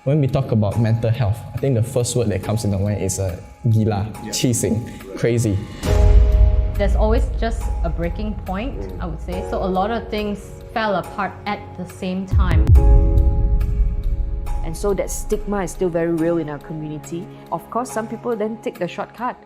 When we talk about mental health, I think the first word that comes in the mind is gila, cheesing, crazy. There's always just a breaking point, I would say. So a lot of things fell apart at the same time. And so that stigma is still very real in our community. Of course, some people then take the shortcut.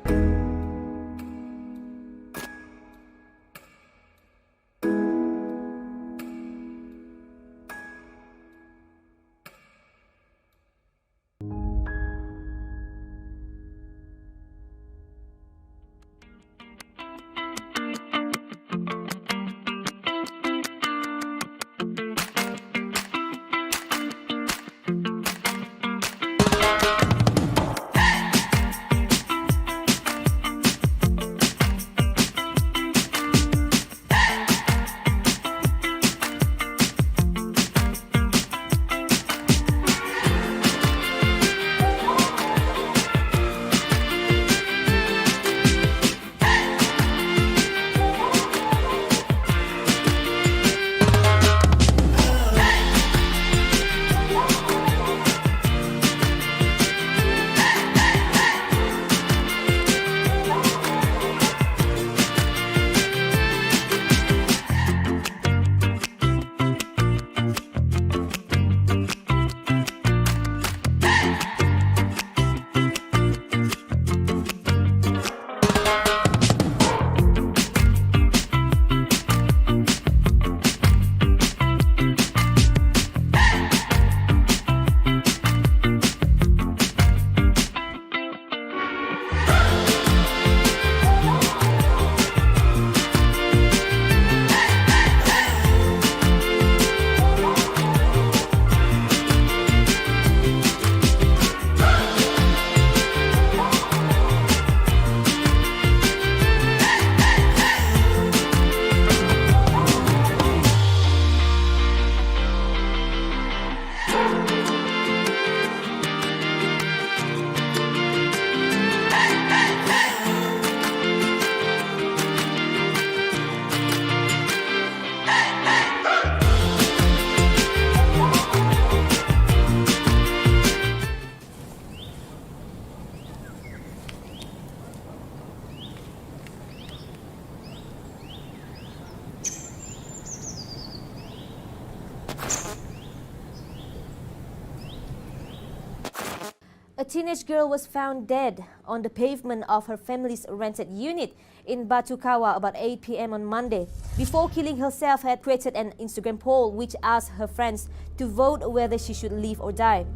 A teenage girl was found dead on the pavement of her family's rented unit in Batu Kawa about 8 p.m. on Monday. Before killing herself, had created an Instagram poll which asked her friends to vote whether she should live or die.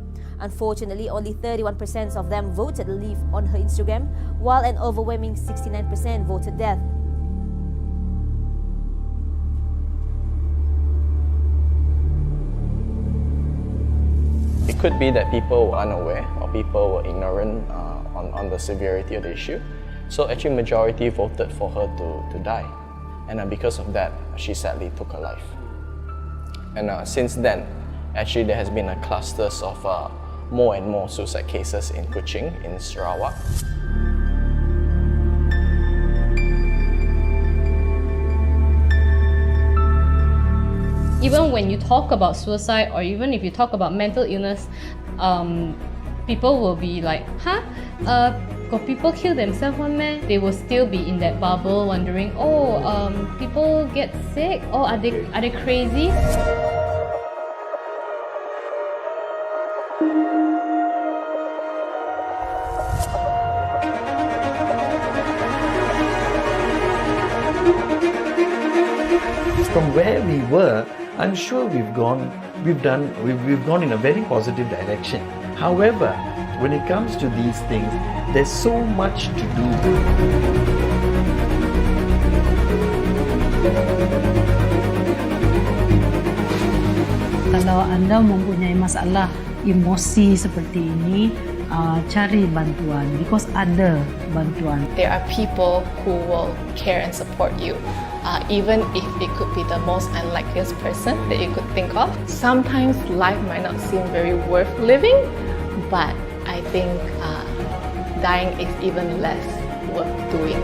Unfortunately, only 31% of them voted live on her Instagram, while an overwhelming 69% voted death. It could be that people were unaware or people were ignorant on the severity of the issue. So actually majority voted for her to die. And because of that, she sadly took her life. And since then, actually there has been a clusters of more and more suicide cases in Kuching, in Sarawak. Even when you talk about suicide, or even if you talk about mental illness, people will be like, huh? Got people kill themselves one man? They will still be in that bubble wondering, oh, people get sick? Oh, are they crazy? from where we were, I'm sure we've gone in a very positive direction. However, when it comes to these things, there's so much to do. Kalau anda mempunyai masalah emosi seperti ini, cari bantuan because ada bantuan. There are people who will care and support you, even if it could be the most unlikeliest person that you could think of. Sometimes life might not seem very worth living, but I think dying is even less worth doing.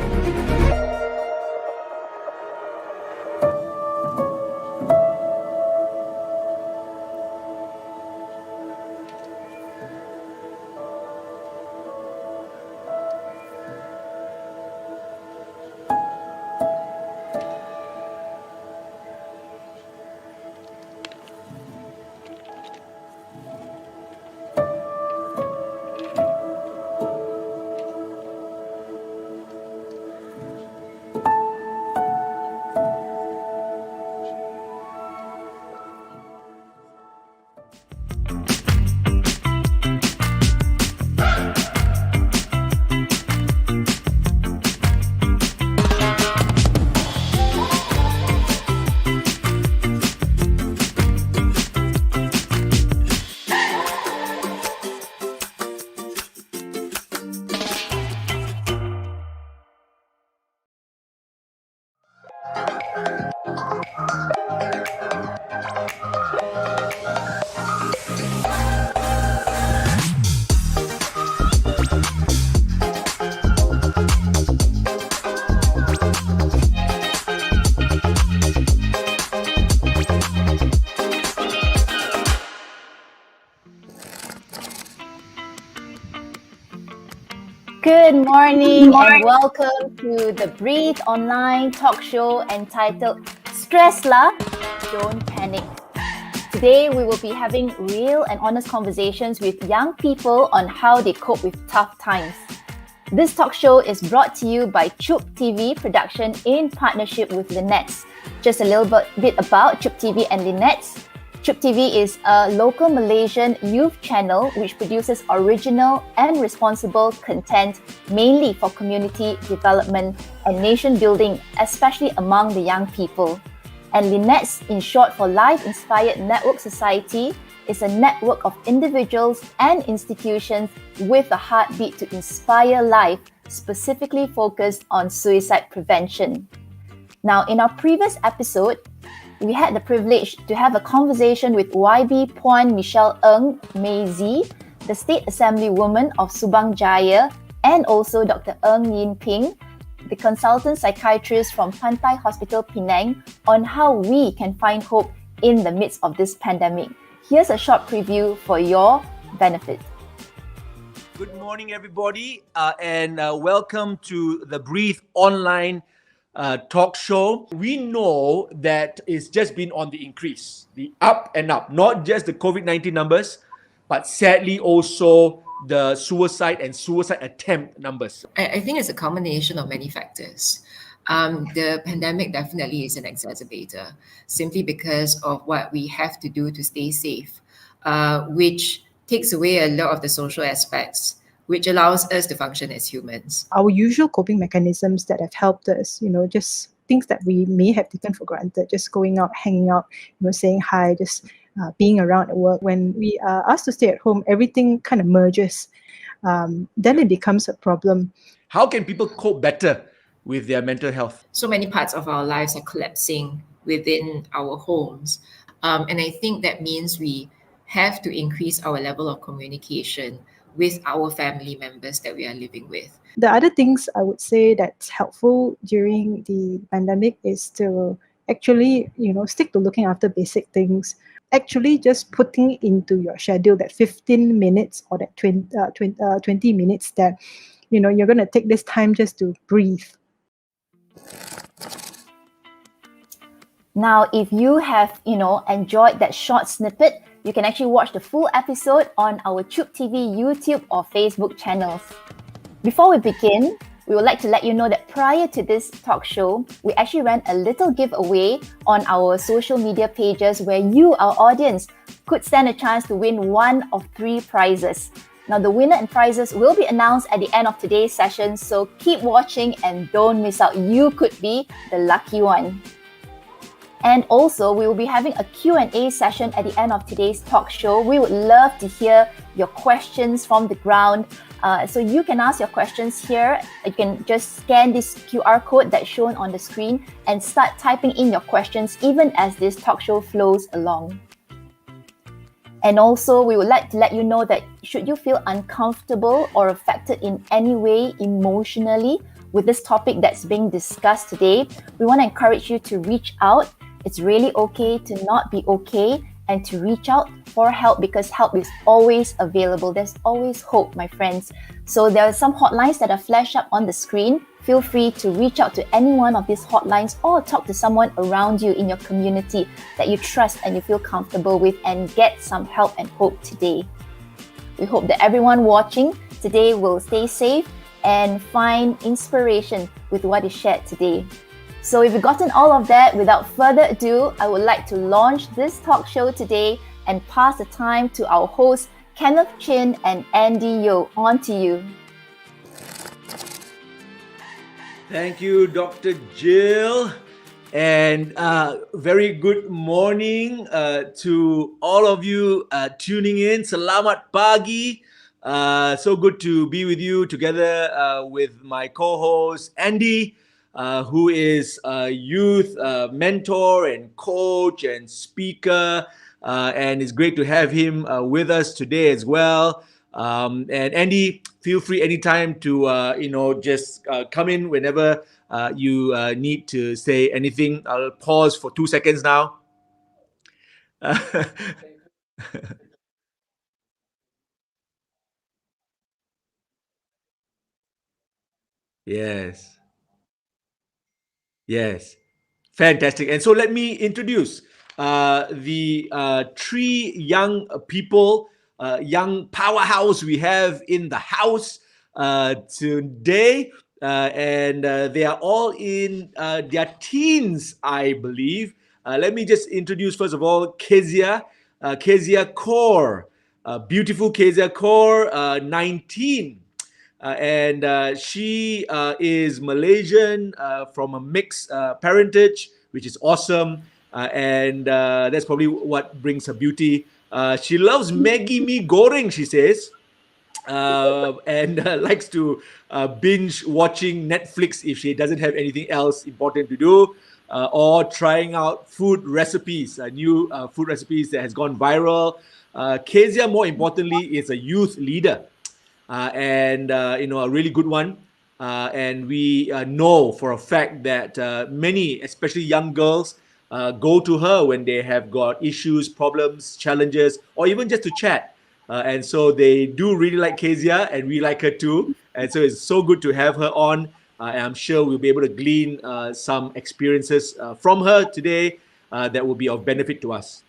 Good morning and welcome to the Breathe Online talk show entitled Stress La, Don't Panic. Today we will be having real and honest conversations with young people on how they cope with tough times. This talk show is brought to you by Chup TV production in partnership with Linettes. Just a little bit about Chup TV and Linettes. Chup TV is a local Malaysian youth channel which produces original and responsible content mainly for community development and nation building, especially among the young people. And Linettes, in short for Life Inspired Network Society, is a network of individuals and institutions with a heartbeat to inspire life, specifically focused on suicide prevention. Now, in our previous episode, we had the privilege to have a conversation with YB Puan Michelle Ng Mei-Zi, the State Assemblywoman of Subang Jaya, and also Dr. Ng Yin Ping, the consultant psychiatrist from Pantai Hospital Penang, on how we can find hope in the midst of this pandemic. Here's a short preview for your benefit. Good morning, everybody, and welcome to the Breathe Online talk show. We know that it's just been on the increase, the up and up, not just the COVID-19 numbers, but sadly also the suicide and suicide attempt numbers. I think it's a combination of many factors. The pandemic definitely is an exacerbator, simply because of what we have to do to stay safe, which takes away a lot of the social aspects, which allows us to function as humans. Our usual coping mechanisms that have helped us, just things that we may have taken for granted, just going out, hanging out, saying hi, just being around at work. When we are asked to stay at home, everything kind of merges. Then it becomes a problem. How can people cope better with their mental health? So many parts of our lives are collapsing within our homes. And I think that means we have to increase our level of communication with our family members that we are living with. The other things I would say that's helpful during the pandemic is to actually, stick to looking after basic things. Actually just putting into your schedule that 15 minutes or that 20 minutes that, you're going to take this time just to breathe. Now, if you have, enjoyed that short snippet, you can actually watch the full episode on our Chup TV YouTube or Facebook channels. Before we begin, we would like to let you know that prior to this talk show, we actually ran a little giveaway on our social media pages where you, our audience, could stand a chance to win one of 3 prizes. Now, the winner and prizes will be announced at the end of today's session, so keep watching and don't miss out. You could be the lucky one. And also, we will be having a Q&A session at the end of today's talk show. We would love to hear your questions from the ground. So you can ask your questions here. You can just scan this QR code that's shown on the screen and start typing in your questions even as this talk show flows along. And also, we would like to let you know that should you feel uncomfortable or affected in any way emotionally with this topic that's being discussed today, we want to encourage you to reach out. It's really okay to not be okay and to reach out for help because help is always available. There's always hope, my friends. So there are some hotlines that are flashed up on the screen. Feel free to reach out to any one of these hotlines or talk to someone around you in your community that you trust and you feel comfortable with and get some help and hope today. We hope that everyone watching today will stay safe and find inspiration with what is shared today. So if you've gotten all of that, without further ado, I would like to launch this talk show today and pass the time to our hosts, Kenneth Chin and Andy Yeo. On to you. Thank you, Dr. Jill. And very good morning to all of you tuning in. Selamat pagi. So good to be with you together with my co-host, Andy. Who is a youth mentor and coach and speaker, and it's great to have him with us today as well. And Andy, feel free anytime to just come in whenever you need to say anything. I'll pause for 2 seconds now. Yes. Yes, fantastic. And so let me introduce the 3 young people, young powerhouse we have in the house today. And they are all in their teens, I believe. Let me just introduce, first of all, Kezia Kaur. Beautiful Kezia Kaur, 19. And she is Malaysian from a mixed parentage, which is awesome. And that's probably what brings her beauty. She loves Maggi mee goreng, she says, and likes to binge watching Netflix if she doesn't have anything else important to do, or trying out food recipes, new food recipes that has gone viral. Kezia, more importantly, is a youth leader. And a really good one. And we know for a fact that many, especially young girls, go to her when they have got issues, problems, challenges, or even just to chat. And so they do really like Kezia, and we like her too. And so it's so good to have her on. And I'm sure we'll be able to glean some experiences from her today that will be of benefit to us.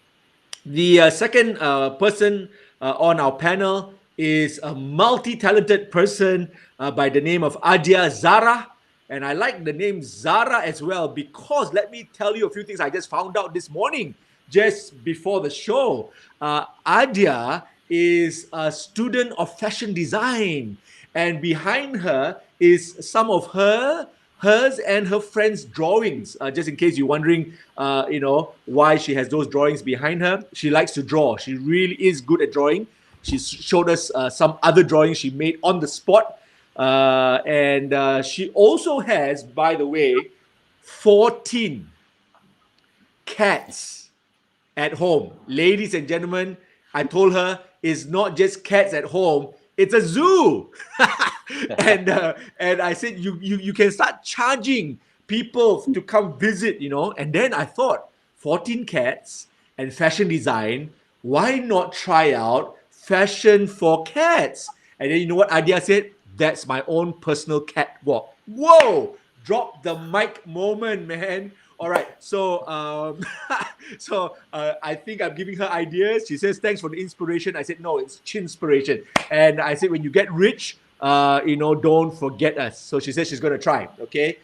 The second person on our panel is a multi-talented person by the name of Adia Zara. And I like the name Zara as well because let me tell you a few things I just found out this morning, just before the show. Adia is a student of fashion design, and behind her is some of hers and her friends' drawings. Just in case you're wondering, why she has those drawings behind her. She likes to draw. She really is good at drawing. She showed us some other drawings she made on the spot. And she also has, by the way, 14 cats at home. Ladies and gentlemen, I told her it's not just cats at home, it's a zoo. and I said, you can start charging people to come visit, And then I thought, 14 cats and fashion design, why not try out fashion for cats? And then you know what Adia said? That's my own personal catwalk. Whoa! Drop the mic moment, man. All right, so I think I'm giving her ideas. She says, thanks for the inspiration. I said, no, it's chinspiration. And I said, when you get rich, don't forget us. So she says she's going to try. Okay,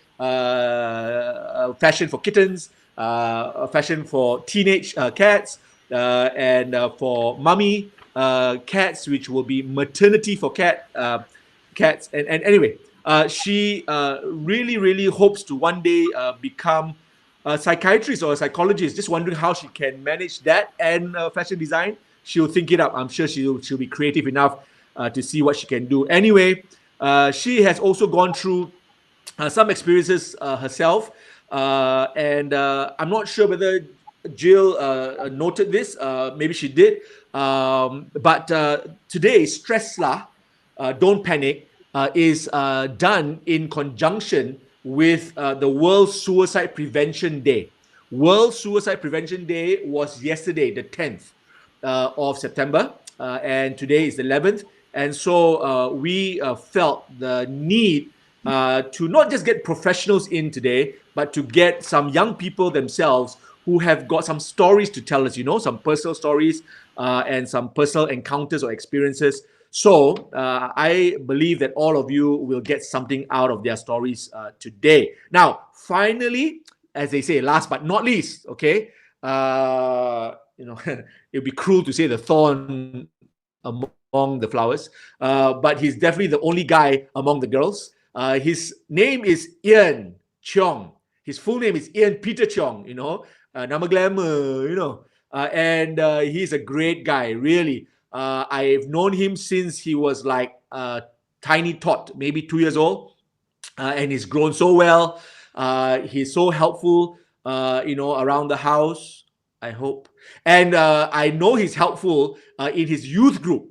fashion for kittens, fashion for teenage cats, and for mummy cats, which will be maternity for cats. And anyway, she really hopes to one day become a psychiatrist or a psychologist. Just wondering how she can manage that and fashion design. She'll think it up. I'm sure she'll be creative enough to see what she can do. Anyway, she has also gone through some experiences herself, and I'm not sure whether Jill noted this. Maybe she did. But today, Stress lah, Don't Panic, is done in conjunction with the World Suicide Prevention Day. World Suicide Prevention Day was yesterday, the 10th of September, and today is the 11th. And so we felt the need to not just get professionals in today, but to get some young people themselves who have got some stories to tell us, some personal stories and some personal encounters or experiences. So I believe that all of you will get something out of their stories today. Now, finally, as they say, last but not least, okay, it would be cruel to say the thorn among the flowers, but he's definitely the only guy among the girls. His name is Ian Cheong. His full name is Ian Peter Cheong, nama glamour, and he's a great guy, really. I've known him since he was like a tiny tot, maybe 2 years old, and he's grown so well. He's so helpful, around the house, I hope. And I know he's helpful in his youth group.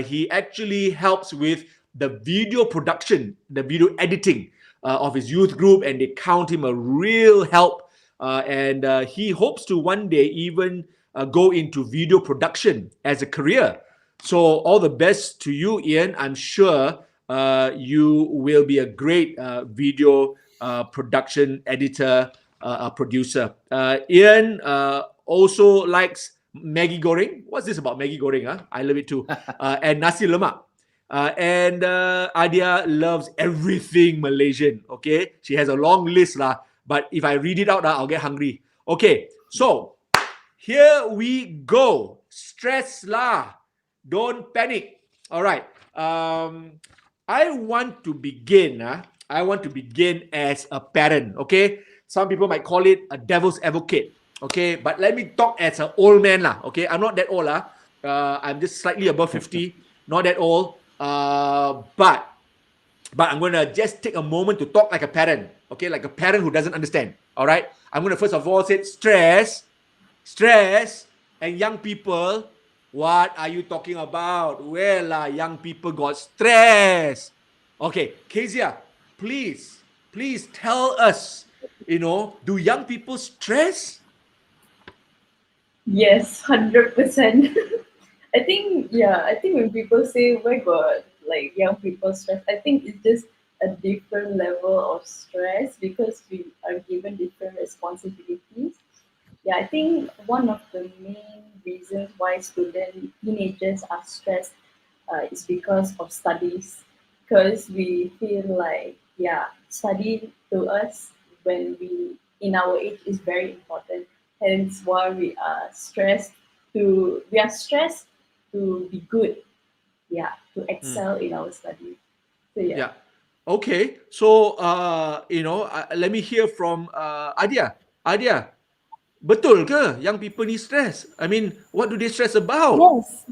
He actually helps with the video production, the video editing of his youth group, and they count him a real help. And he hopes to one day even go into video production as a career. So all the best to you, Ian. I'm sure you will be a great video production editor, producer. Ian also likes Maggi Goreng. What's this about Maggi Goreng? Huh? I love it too. And nasi lemak. And Adia loves everything Malaysian. Okay, she has a long list lah. But if I read it out, I'll get hungry. Okay, so here we go. Stress lah, don't panic. All right. I want to begin. I want to begin as a parent. Okay, some people might call it a devil's advocate. Okay, but let me talk as an old man lah. Okay, I'm not that old lah. I'm just slightly above 50. Not that old. But I'm going to just take a moment to talk like a parent. Okay, like a parent who doesn't understand. All right. I'm going to first of all say stress, and young people. What are you talking about? Well, young people got stress. Okay, Kezia, please tell us. Do young people stress? Yes, 100%. I think when people say, "Oh my God," like young people stress, I think it's just a different level of stress because we are given different responsibilities. Yeah, I think one of the main reasons why teenagers are stressed is because of studies. Because we feel like, study to us when we in our age is very important. Hence why we are stressed to be good, to excel in our studies. So Yeah. Okay. So let me hear from Adia. Adia, betul ke young people need stress? I mean, what do they stress about? Yes.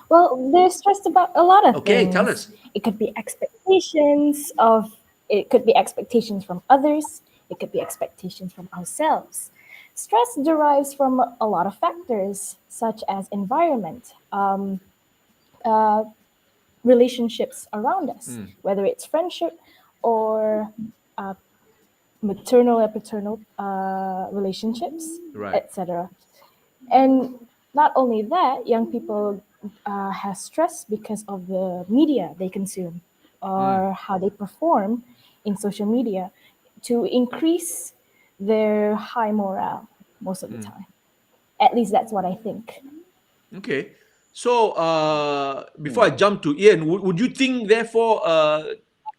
Well, they're stressed about a lot of things. Okay, tell us. It could be expectations from others. It could be expectations from ourselves. Stress derives from a lot of factors, such as environment, relationships around us, whether it's friendship or maternal and paternal relationships, Right. etc. And not only that, young people have stress because of the media they consume or how they perform in social media to increase their high morale most of the time. At least that's what I think. Okay. So before I jump to Ian, would you think therefore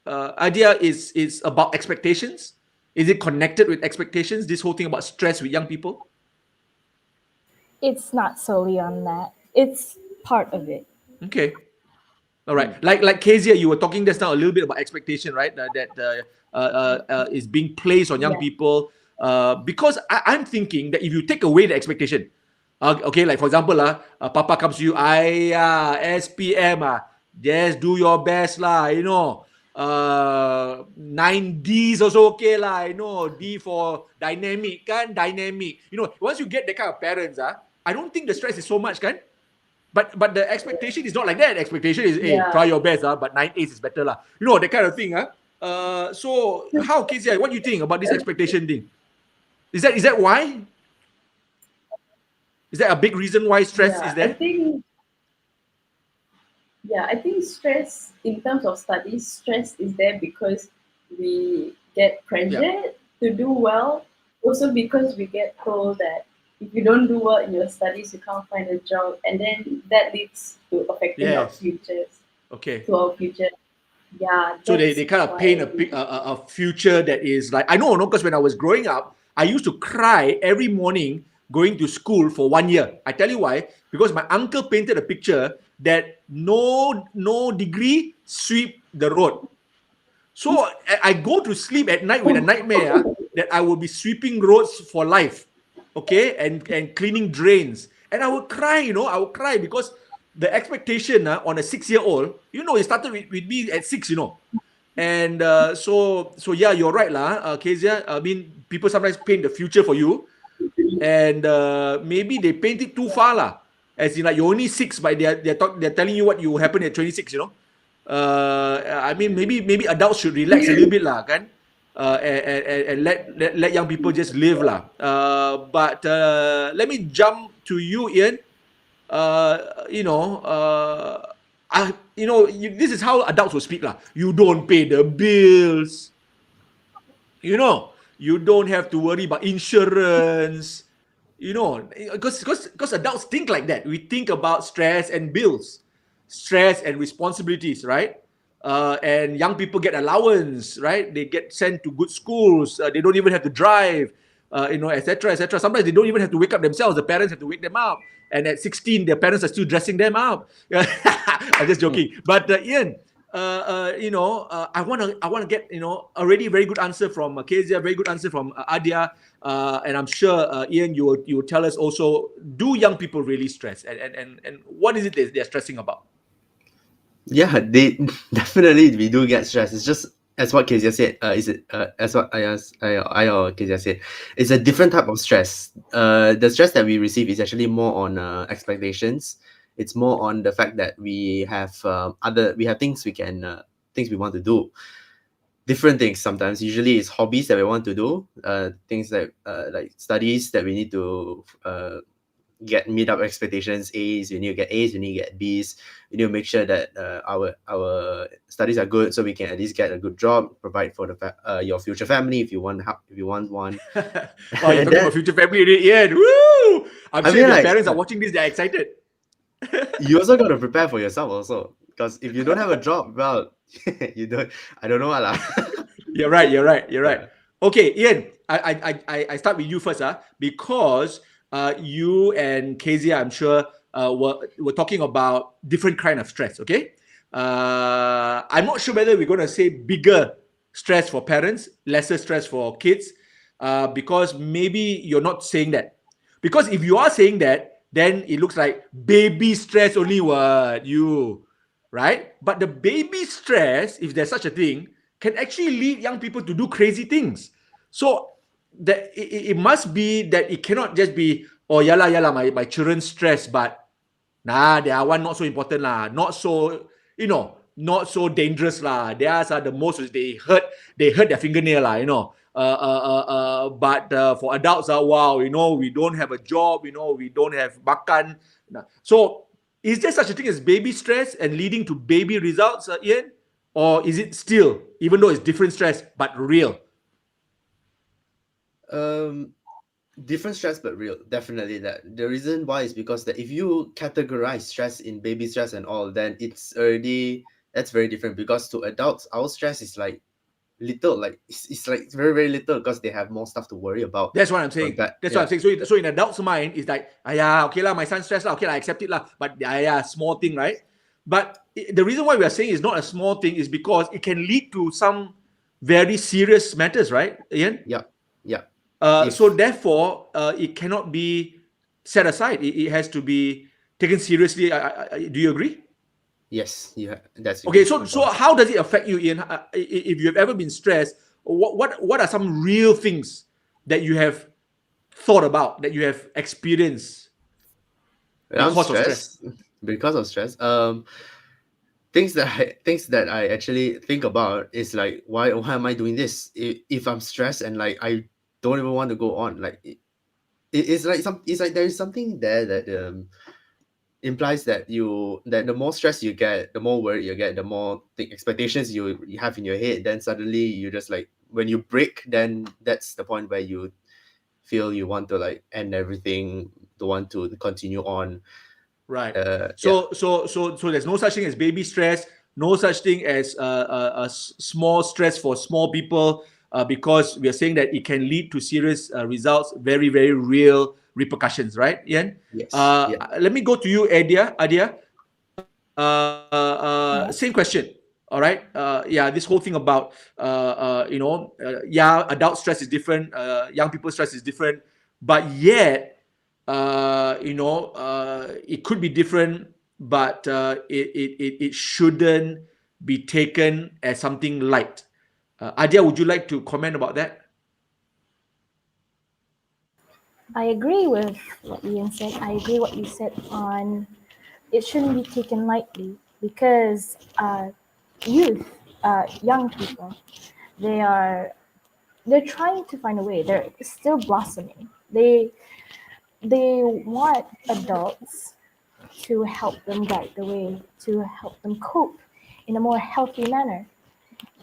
idea is about expectations? Is it connected with expectations? This whole thing about stress with young people? It's not solely on that. It's part of it. Okay. All right. Like Kezia, you were talking just now a little bit about expectation, right? That is being placed on young people. Because I'm thinking that if you take away the expectation, okay, like for example, Papa comes to you, SPM, just do your best lah, 9 Ds also okay lah, D for dynamic, dynamic. Once you get that kind of parents, I don't think the stress is so much, But the expectation is not like that. Expectation is, hey, try your best, but 9 A's is better lah. That kind of thing. So how, Kezia, what do you think about this expectation thing? Is that why? Is that a big reason why stress is there? I think stress, in terms of studies, stress is there because we get pressured to do well. Also because we get told that if you don't do well in your studies, you can't find a job, and then that leads to affecting our futures. Okay. To our future. Yeah. So they kind of paint a future that is like, I know, because when I was growing up, I used to cry every morning going to school for 1 year. I tell you why. Because my uncle painted a picture that no degree, sweep the road. So I go to sleep at night with a nightmare that I will be sweeping roads for life. Okay, and cleaning drains. And I would cry, I would cry because the expectation on a 6-year-old, it started with me at 6, And so yeah, you're right, Kezia. I mean, people sometimes paint the future for you. And maybe they paint it too far, As in, like, you're only 6, but they're telling you what will happen at 26, I mean, maybe adults should relax a little bit, and let young people just live, But let me jump to you, Ian. This is how adults will speak, You don't pay the bills. You don't have to worry about insurance. Because adults think like that. We think about stress and bills, stress and responsibilities, right? And young people get allowance, right? They get sent to good schools. They don't even have to drive, etc., etc. Sometimes they don't even have to wake up themselves. The parents have to wake them up. And at 16, their parents are still dressing them up. I'm just joking. But Ian, I want to get a really very good answer from Kezia, very good answer from Adia, and I'm sure Ian, you will tell us also. Do young people really stress, and what is it they're stressing about? Yeah, they definitely we do get stressed. It's just as what Kezia said. As what I or Kezia said, it's a different type of stress. The stress that we receive is actually more on expectations. It's more on the fact that we have things we want to do, different things. Sometimes, usually, it's hobbies that we want to do, things like studies that we need to meet up expectations. A's, we need to get A's, we need to get B's. We need to make sure that our studies are good, so we can at least get a good job, provide for your future family if you want one. Wow, you're talking about future family, Ian. Woo! I'm sure your parents are watching this. They're excited. You also got to prepare for yourself also, because if you don't have a job, well, I don't know what. You're right. Okay, Ian, I start with you first, because you and Kezia, I'm sure, were talking about different kind of stress, okay? I'm not sure whether we're going to say bigger stress for parents, lesser stress for kids, because maybe you're not saying that. Because if you are saying that, then it looks like baby stress only, right? But the baby stress, if there's such a thing, can actually lead young people to do crazy things. So it must be that it cannot just be, oh, my children stress, but they are one not so important, not so, not so dangerous, Theirs are the most, they hurt their fingernail, But for adults, wow, we don't have a job, we don't have makan. So is there such a thing as baby stress and leading to baby results, Ian? Or is it still, even though it's different stress, but real? Different stress but real, definitely. That the reason why is because that if you categorize stress in baby stress and all, then that's very different, because to adults our stress is like little, like it's like very very little, because they have more stuff to worry about. That's what I'm saying. That's what I'm saying. So in adult's mind, it's like, okay lah, my son stressed lah, okay lah, I accept it lah. But small thing, right? But the reason why we are saying it's not a small thing is because it can lead to some very serious matters, right, Ian? Yeah. So therefore, it cannot be set aside. It has to be taken seriously. Do you agree? Yes, yeah, that's okay. So how does it affect you, Ian? If you have ever been stressed, what are some real things that you have thought about, that you have experienced because of stress? Because of stress, things that I actually think about is like, why am I doing this? If I'm stressed and like I don't even want to go on, like it's like there is something there that implies that the more stress you get, the more worried you get, the more expectations you have in your head, then suddenly you just like, when you break, then that's the point where you feel you want to like end everything, don't want to continue on. Right. So there's no such thing as baby stress, no such thing as a small stress for small people, because we are saying that it can lead to serious results, very, very real repercussions, right, Ian? Yes. Let me go to you, Adia. Same question. All right. This whole thing about adult stress is different, young people stress is different, but yet it could be different, but it shouldn't be taken as something light. Adia, would you like to comment about that? I agree with what Ian said. I agree what you said on it shouldn't be taken lightly, because youth, young people, they're trying to find a way. They're still blossoming. They want adults to help them guide the way, to help them cope in a more healthy manner.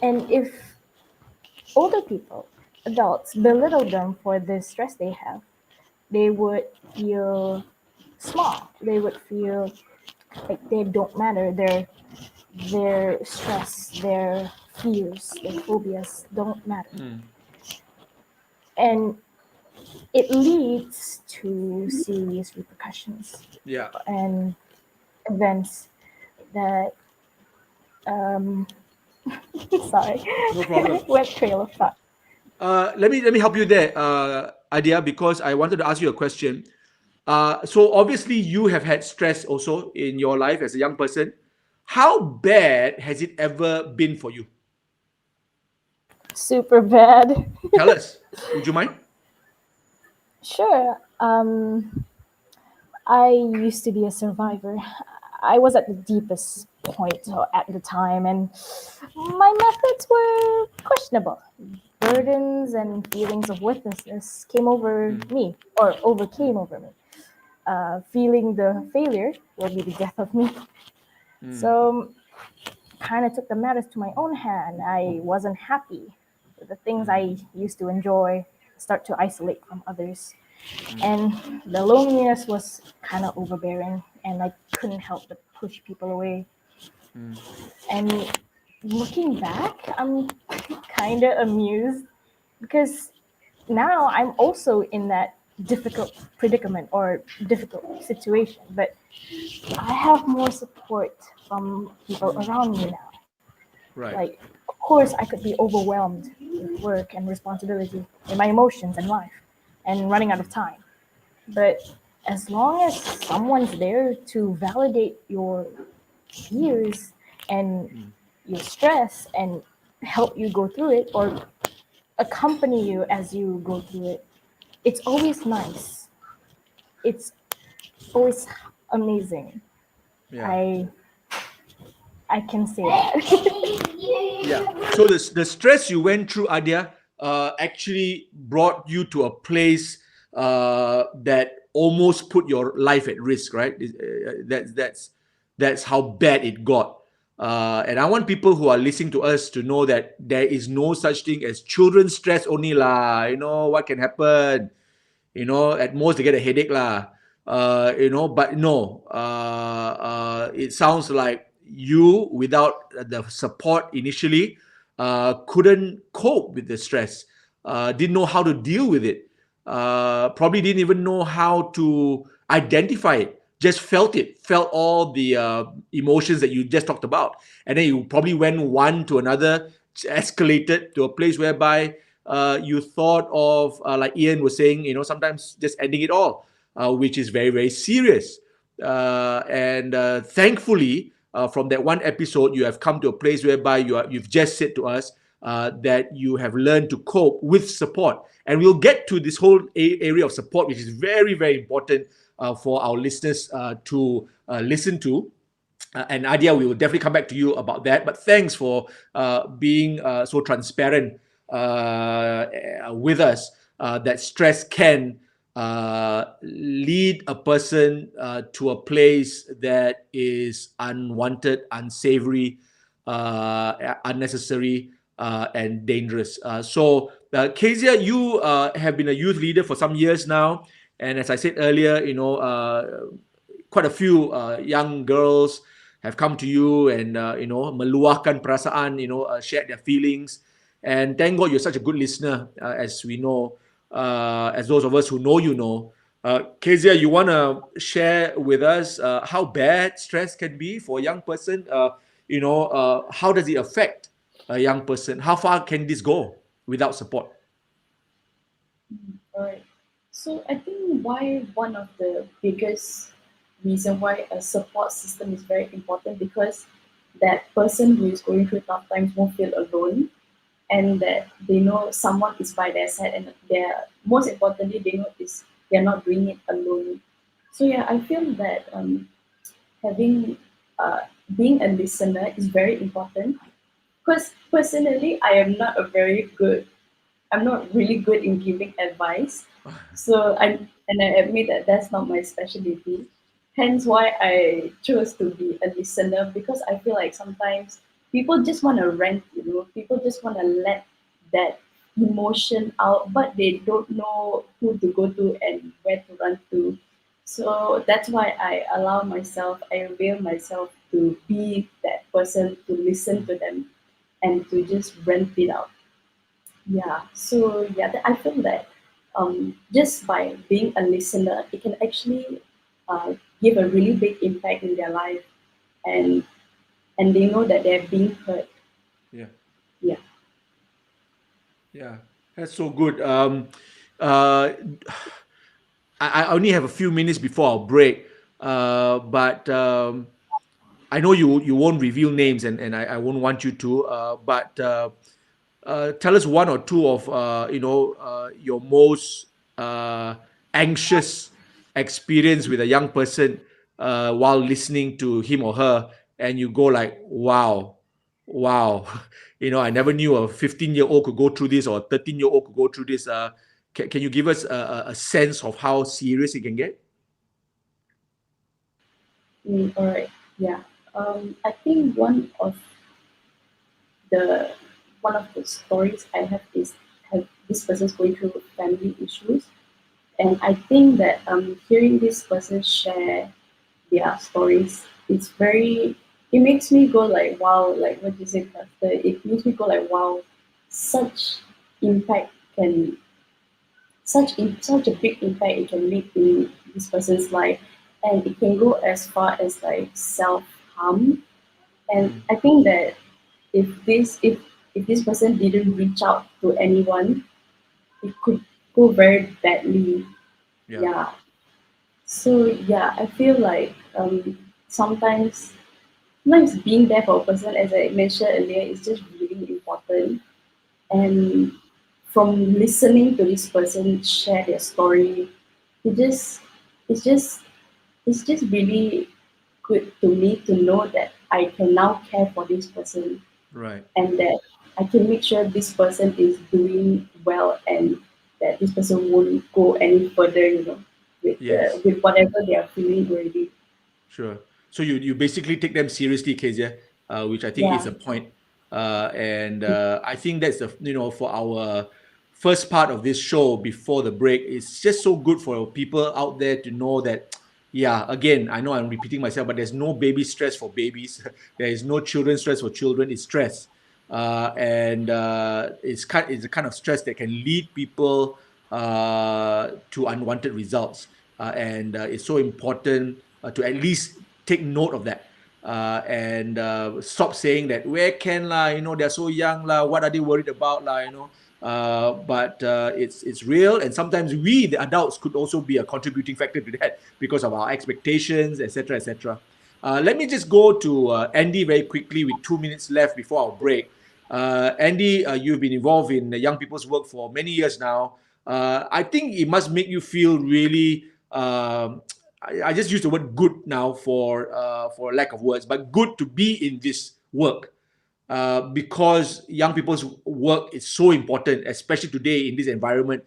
And if older people, adults, belittle them for the stress they have, they would feel small. They would feel like they don't matter. Their stress, their fears, their phobias don't matter. And it leads to serious repercussions and events that sorry, no problem. Went trail of thought. Let me help you there, Adia, because I wanted to ask you a question. So obviously you have had stress also in your life as a young person. How bad has it ever been for you? Super bad. Tell us. Would you mind? Sure. I used to be a survivor. I was at the deepest point at the time, and my methods were questionable. Burdens and feelings of worthlessness came over me, or overcame over me. Feeling the failure will be the death of me. So kind of took the matters to my own hand. I wasn't happy with the things I used to enjoy, start to isolate from others. And the loneliness was kind of overbearing, and I couldn't help but push people away. And looking back, I'm kind of amused, because now I'm also in that difficult predicament or difficult situation, but I have more support from people around me now. Right. Like, of course, I could be overwhelmed with work and responsibility in my emotions and life and running out of time. But as long as someone's there to validate your fears and your stress and help you go through it, or accompany you as you go through it, it's always nice. It's always amazing. I can say that. So the stress you went through, Adia, actually brought you to a place that almost put your life at risk, right? That's how bad it got. And I want people who are listening to us to know that there is no such thing as children's stress only lah. You know what can happen. At most they get a headache lah. But no, it sounds like you, without the support initially, couldn't cope with the stress, didn't know how to deal with it, probably didn't even know how to identify it, just felt all the emotions that you just talked about. And then you probably went one to another, escalated to a place whereby you thought of, like Ian was saying, sometimes just ending it all, which is very, very serious. And thankfully, from that one episode, you have come to a place whereby you've just said to us that you have learned to cope with support. And we'll get to this whole area of support, which is very, very important for our listeners to listen to. And Adia, we will definitely come back to you about that. But thanks for being so transparent with us, that stress can lead a person to a place that is unwanted, unsavory, unnecessary, and dangerous. So, Kezia, you have been a youth leader for some years now. And as I said earlier, quite a few young girls have come to you and, meluahkan perasaan, shared their feelings. And thank God you're such a good listener, as we know, as those of us who know you know. Kezia, you want to share with us how bad stress can be for a young person? How does it affect a young person? How far can this go without support? All right. So I think one of the biggest reason why a support system is very important, because that person who is going through tough times won't feel alone, and that they know someone is by their side, and they're, most importantly, they know they're not doing it alone. So yeah, I feel that having being a listener is very important. Because personally, I'm not really good in giving advice. So I admit that that's not my specialty. Hence why I chose to be a listener, because I feel like sometimes people just want to rant, people just want to let that emotion out, but they don't know who to go to and where to run to. So that's why I avail myself to be that person, to listen to them and to just rent it out. Yeah. So yeah, I feel that just by being a listener, it can actually give a really big impact in their life, and they know that they're being heard. Yeah. Yeah. Yeah, that's so good. I only have a few minutes before our break, but I know you won't reveal names, and I won't want you to. But tell us one or two of your most anxious experience with a young person while listening to him or her, and you go like, wow, I never knew a 15-year-old could go through this, or a 13-year-old could go through this. Can you give us a sense of how serious it can get? All right. Yeah. I think one of the stories I have is this person's going through family issues, and I think that hearing this person share their stories, it makes me go like, wow, like what you said, Pastor, it makes me go like, wow, such impact can such a big impact it can make in this person's life, and it can go as far as like self harm. And I think that if this person didn't reach out to anyone, it could go very badly. Yeah. So yeah, I feel like sometimes being there for a person, as I mentioned earlier, is just really important. And from listening to this person share their story, it just it's just it's just really good to me to know that I can now care for this person, Right. and that I can make sure this person is doing well, and that this person won't go any further, Yes. with whatever they are feeling already. Sure. So you basically take them seriously, Kezia, which I think is Yeah. a point. And I think that's for first part of this show before the break. It's just so good for people out there to know that, yeah, again, I know I'm repeating myself, but there's no baby stress for babies. There is no children stress for children. It's stress. It's the kind of stress that can lead people to unwanted results. It's so important to at least take note of that. Stop saying that where can lah, they're so young lah, what are they worried about lah, but it's real, and sometimes we, the adults, could also be a contributing factor to that because of our expectations, etc., etc. Let me just go to Andy very quickly with 2 minutes left before our break. Andy, you've been involved in young people's work for many years now. I think it must make you feel really I just use the word good now for lack of words, but good to be in this work because young people's work is so important, especially today in this environment.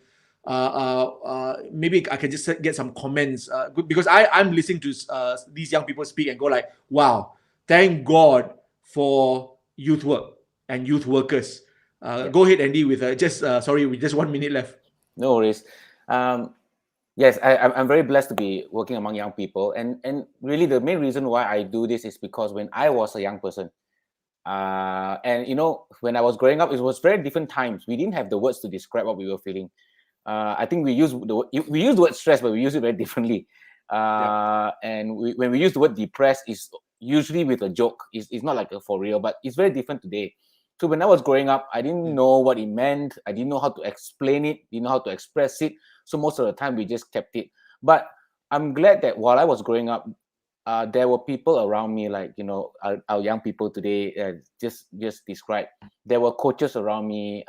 Maybe I can just get some comments because I'm listening to these young people speak and go like, wow, thank God for youth work and youth workers. Go ahead, Andy, with sorry, with just 1 minute left. No worries. Yes, I'm very blessed to be working among young people. And really the main reason why I do this is because when I was a young person, and when I was growing up, it was very different times. We didn't have the words to describe what we were feeling. I think we use the word stress, but we use it very differently. And when we use the word depressed, it's usually with a joke. It's not like a for real, but it's very different today. So when I was growing up, I didn't know what it meant. I didn't know how to explain it, didn't know how to express it. So most of the time we just kept it. But I'm glad that while I was growing up, there were people around me, like, our young people today, just described. There were coaches around me,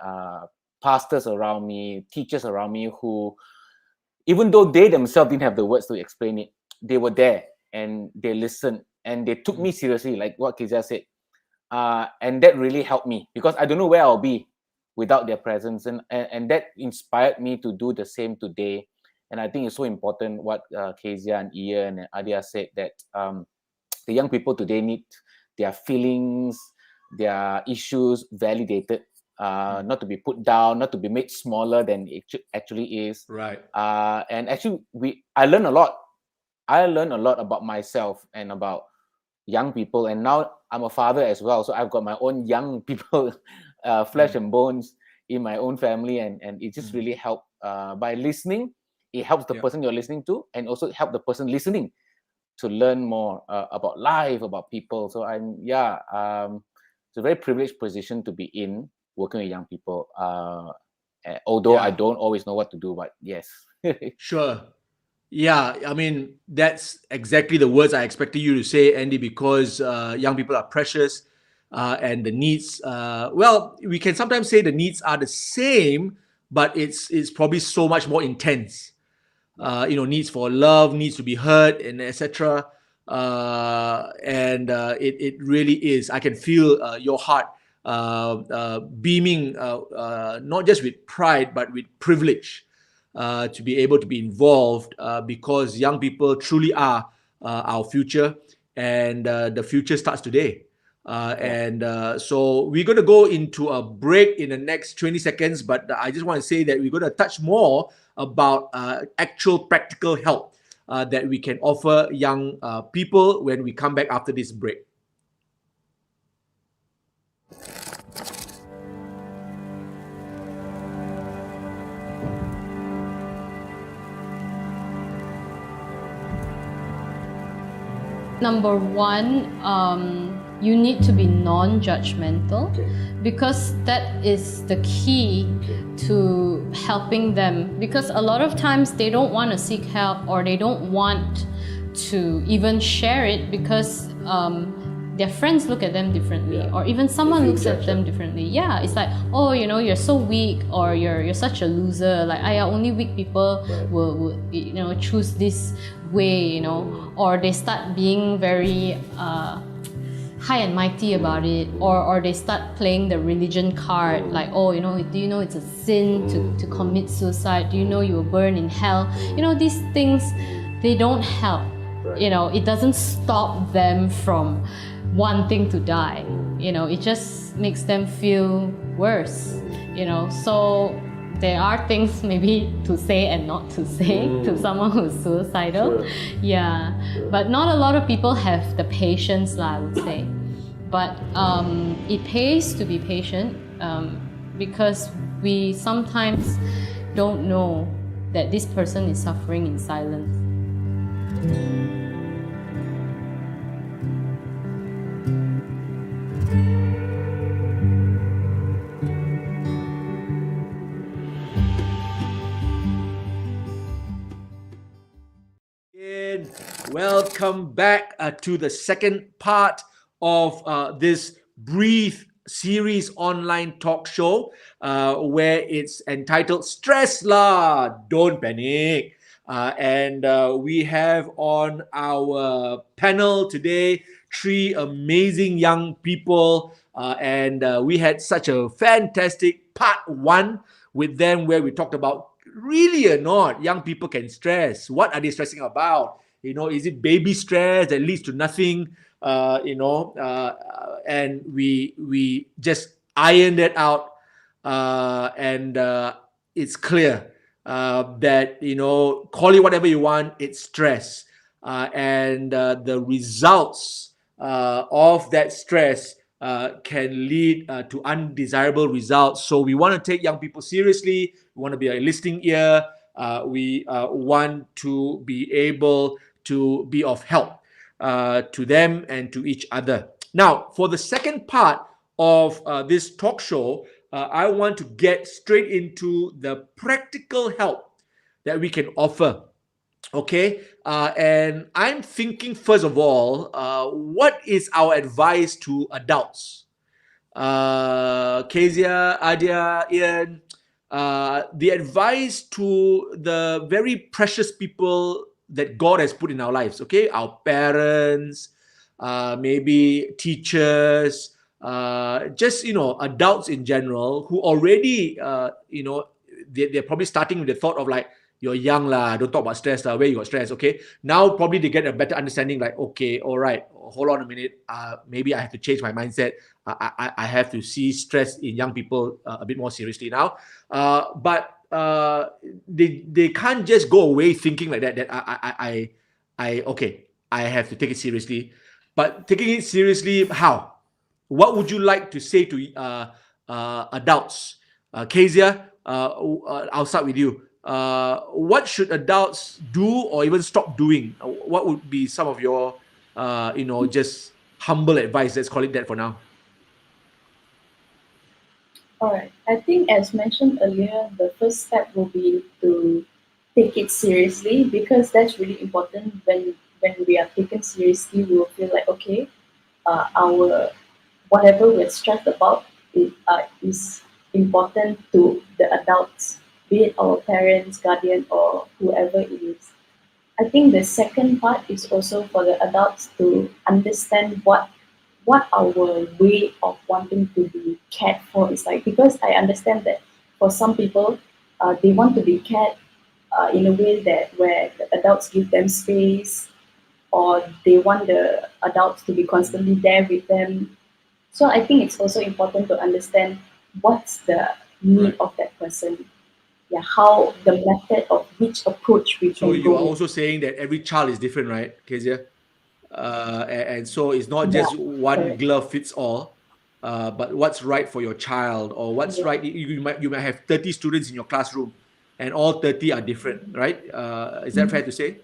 pastors around me, teachers around me who, even though they themselves didn't have the words to explain it, they were there and they listened and they took me seriously, like what Kezia said. And that really helped me because I don't know where I'll be without their presence. And that inspired me to do the same today. And I think it's so important what Kezia and Ian and Adia said, that the young people today need their feelings, their issues validated, not to be put down, not to be made smaller than it actually is. Right. And actually, I learned a lot. I learned a lot about myself and about young people, and now I'm a father as well, so I've got my own young people, flesh and bones in my own family, and it just really helped by listening. It helps the person you're listening to, and also help the person listening to learn more about life, about people. So it's a very privileged position to be in, working with young people. Although I don't always know what to do, but yes. Sure. Yeah, I mean, that's exactly the words I expected you to say, Andy, because young people are precious and the needs, well, we can sometimes say the needs are the same, but it's probably so much more intense. Needs for love, needs to be heard, and etc. It really is. I can feel your heart beaming, not just with pride, but with privilege. To be able to be involved because young people truly are our future, and the future starts today. So we're going to go into a break in the next 20 seconds, but I just want to say that we're going to touch more about actual practical help that we can offer young people when we come back after this break. Number one, you need to be non-judgmental, because that is the key to helping them. Because a lot of times they don't want to seek help, or they don't want to even share it because their friends look at them differently, or even someone looks at them differently. Yeah, it's like, oh, you're so weak, or you're such a loser. Like, only weak people will choose this way, or they start being very high and mighty about it, or they start playing the religion card, like, oh, do you know it's a sin to commit suicide? Do you know you will burn in hell? These things, they don't help. It doesn't stop them from wanting to die. It just makes them feel worse. So there are things maybe to say and not to say to someone who's suicidal. Yeah, but not a lot of people have the patience, I would say. But it pays to be patient because we sometimes don't know that this person is suffering in silence. Welcome back to the second part of this Breathe series online talk show where it's entitled Stress La, Don't Panic. And we have on our panel today 3 amazing young people and we had such a fantastic part 1 with them where we talked about really or not young people can stress. What are they stressing about? You know, is it baby stress that leads to nothing? And we just ironed it out, and it's clear that, you know, call it whatever you want, it's stress, and the results of that stress can lead to undesirable results. So we want to take young people seriously. We want to be a listening ear. We want to be able to be of help to them and to each other. Now, for the second part of this talk show, I want to get straight into the practical help that we can offer. Okay, and I'm thinking first of all, what is our advice to adults? Kezia, Adia, Ian, the advice to the very precious people that God has put in our lives, okay? Our parents, maybe teachers, just, you know, adults in general who already, you know, they're probably starting with the thought of like, you're young lah, don't talk about stress lah, where you got stress, okay? Now probably they get a better understanding like, okay, all right, hold on a minute, maybe I have to change my mindset. I have to see stress in young people a bit more seriously now. But they can't just go away thinking like that, that okay, I have to take it seriously. But taking it seriously, how? What would you like to say to adults? Kezia, I'll start with you. What should adults do or even stop doing? What would be some of your, you know, just humble advice? Let's call it that for now. All right. I think, as mentioned earlier, the first step will be to take it seriously, because that's really important. When we are taken seriously, we will feel like, okay, our whatever we're stressed about is important to the adults, be it our parents, guardian, or whoever it is. I think the second part is also for the adults to understand what our way of wanting to be cared for is like, because I understand that for some people, they want to be cared in a way that where the adults give them space, or they want the adults to be constantly there with them. So I think it's also important to understand what's the need of that person. Yeah, how the method of which approach we can So you go are with. also saying that every child is different, right, Kezia? And so it's not just one glove fits all, but what's right for your child, or what's right. You might have 30 students in your classroom, and all 30 are different, right? Is that fair to say?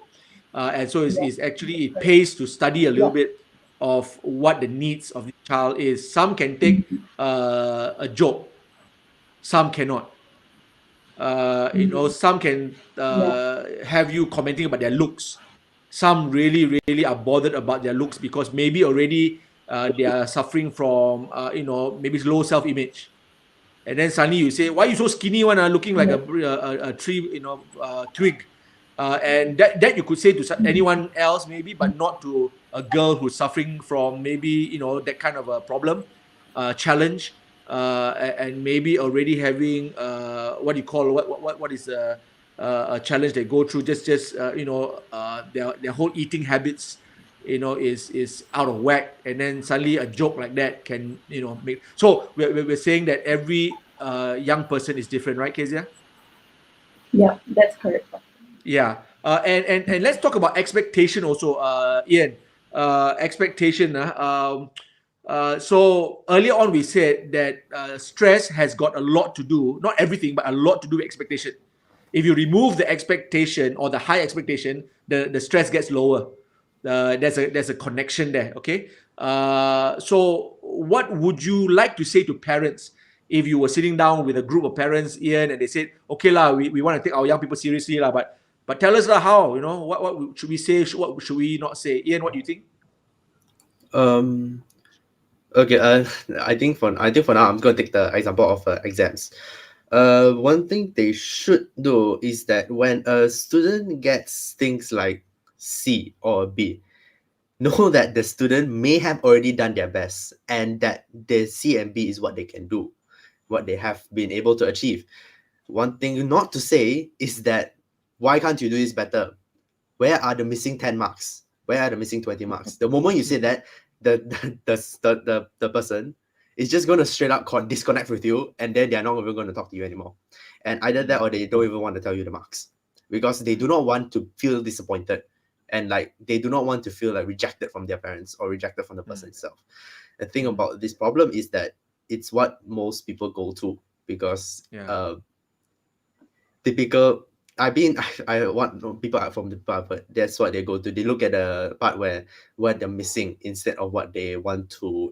And so it's actually, it pays to study a little bit of what the needs of the child is. Some can take a joke, some cannot. You know, some can have you commenting about their looks. Some really are bothered about their looks because maybe already they are suffering from you know, maybe low self-image, and then suddenly you say, why are you so skinny one, looking like a tree, you know, twig, and that you could say to anyone else maybe, but not to a girl who's suffering from maybe, you know, that kind of a problem, challenge, and maybe already having what do you call, what is a challenge they go through, just you know, their whole eating habits, you know, is out of whack, and then suddenly a joke like that can, you know, make. So we're saying that every young person is different, right, Kezia? Yeah, that's correct. Yeah. And let's talk about expectation also, Ian. Expectation. So earlier on we said that stress has got a lot to do, not everything, but a lot to do with expectation. If you remove the expectation or the high expectation, the stress gets lower. There's a connection there. Okay. So what would you like to say to parents if you were sitting down with a group of parents, Ian, and they said, okay lah, we want to take our young people seriously lah, but tell us lah how, what should we say, what should we not say? Ian, what do you think? Okay. I think for now I'm going to take the example of exams. One thing they should do is that when a student gets things like C or B, know that the student may have already done their best and that the C and B is what they can do, what they have been able to achieve. One thing not to say is that why can't you do this better? Where are the missing 10 marks? Where are the missing 20 marks? The moment you say that, the person is just going to straight up disconnect with you, and then they're not even going to talk to you anymore. And either that or they don't even want to tell you the marks because they do not want to feel disappointed, and like they do not want to feel like rejected from their parents or rejected from the person itself. The thing about this problem is that it's what most people go to because typical. I want people from the part, but that's what they go to. They look at the part where what they're missing instead of what they want to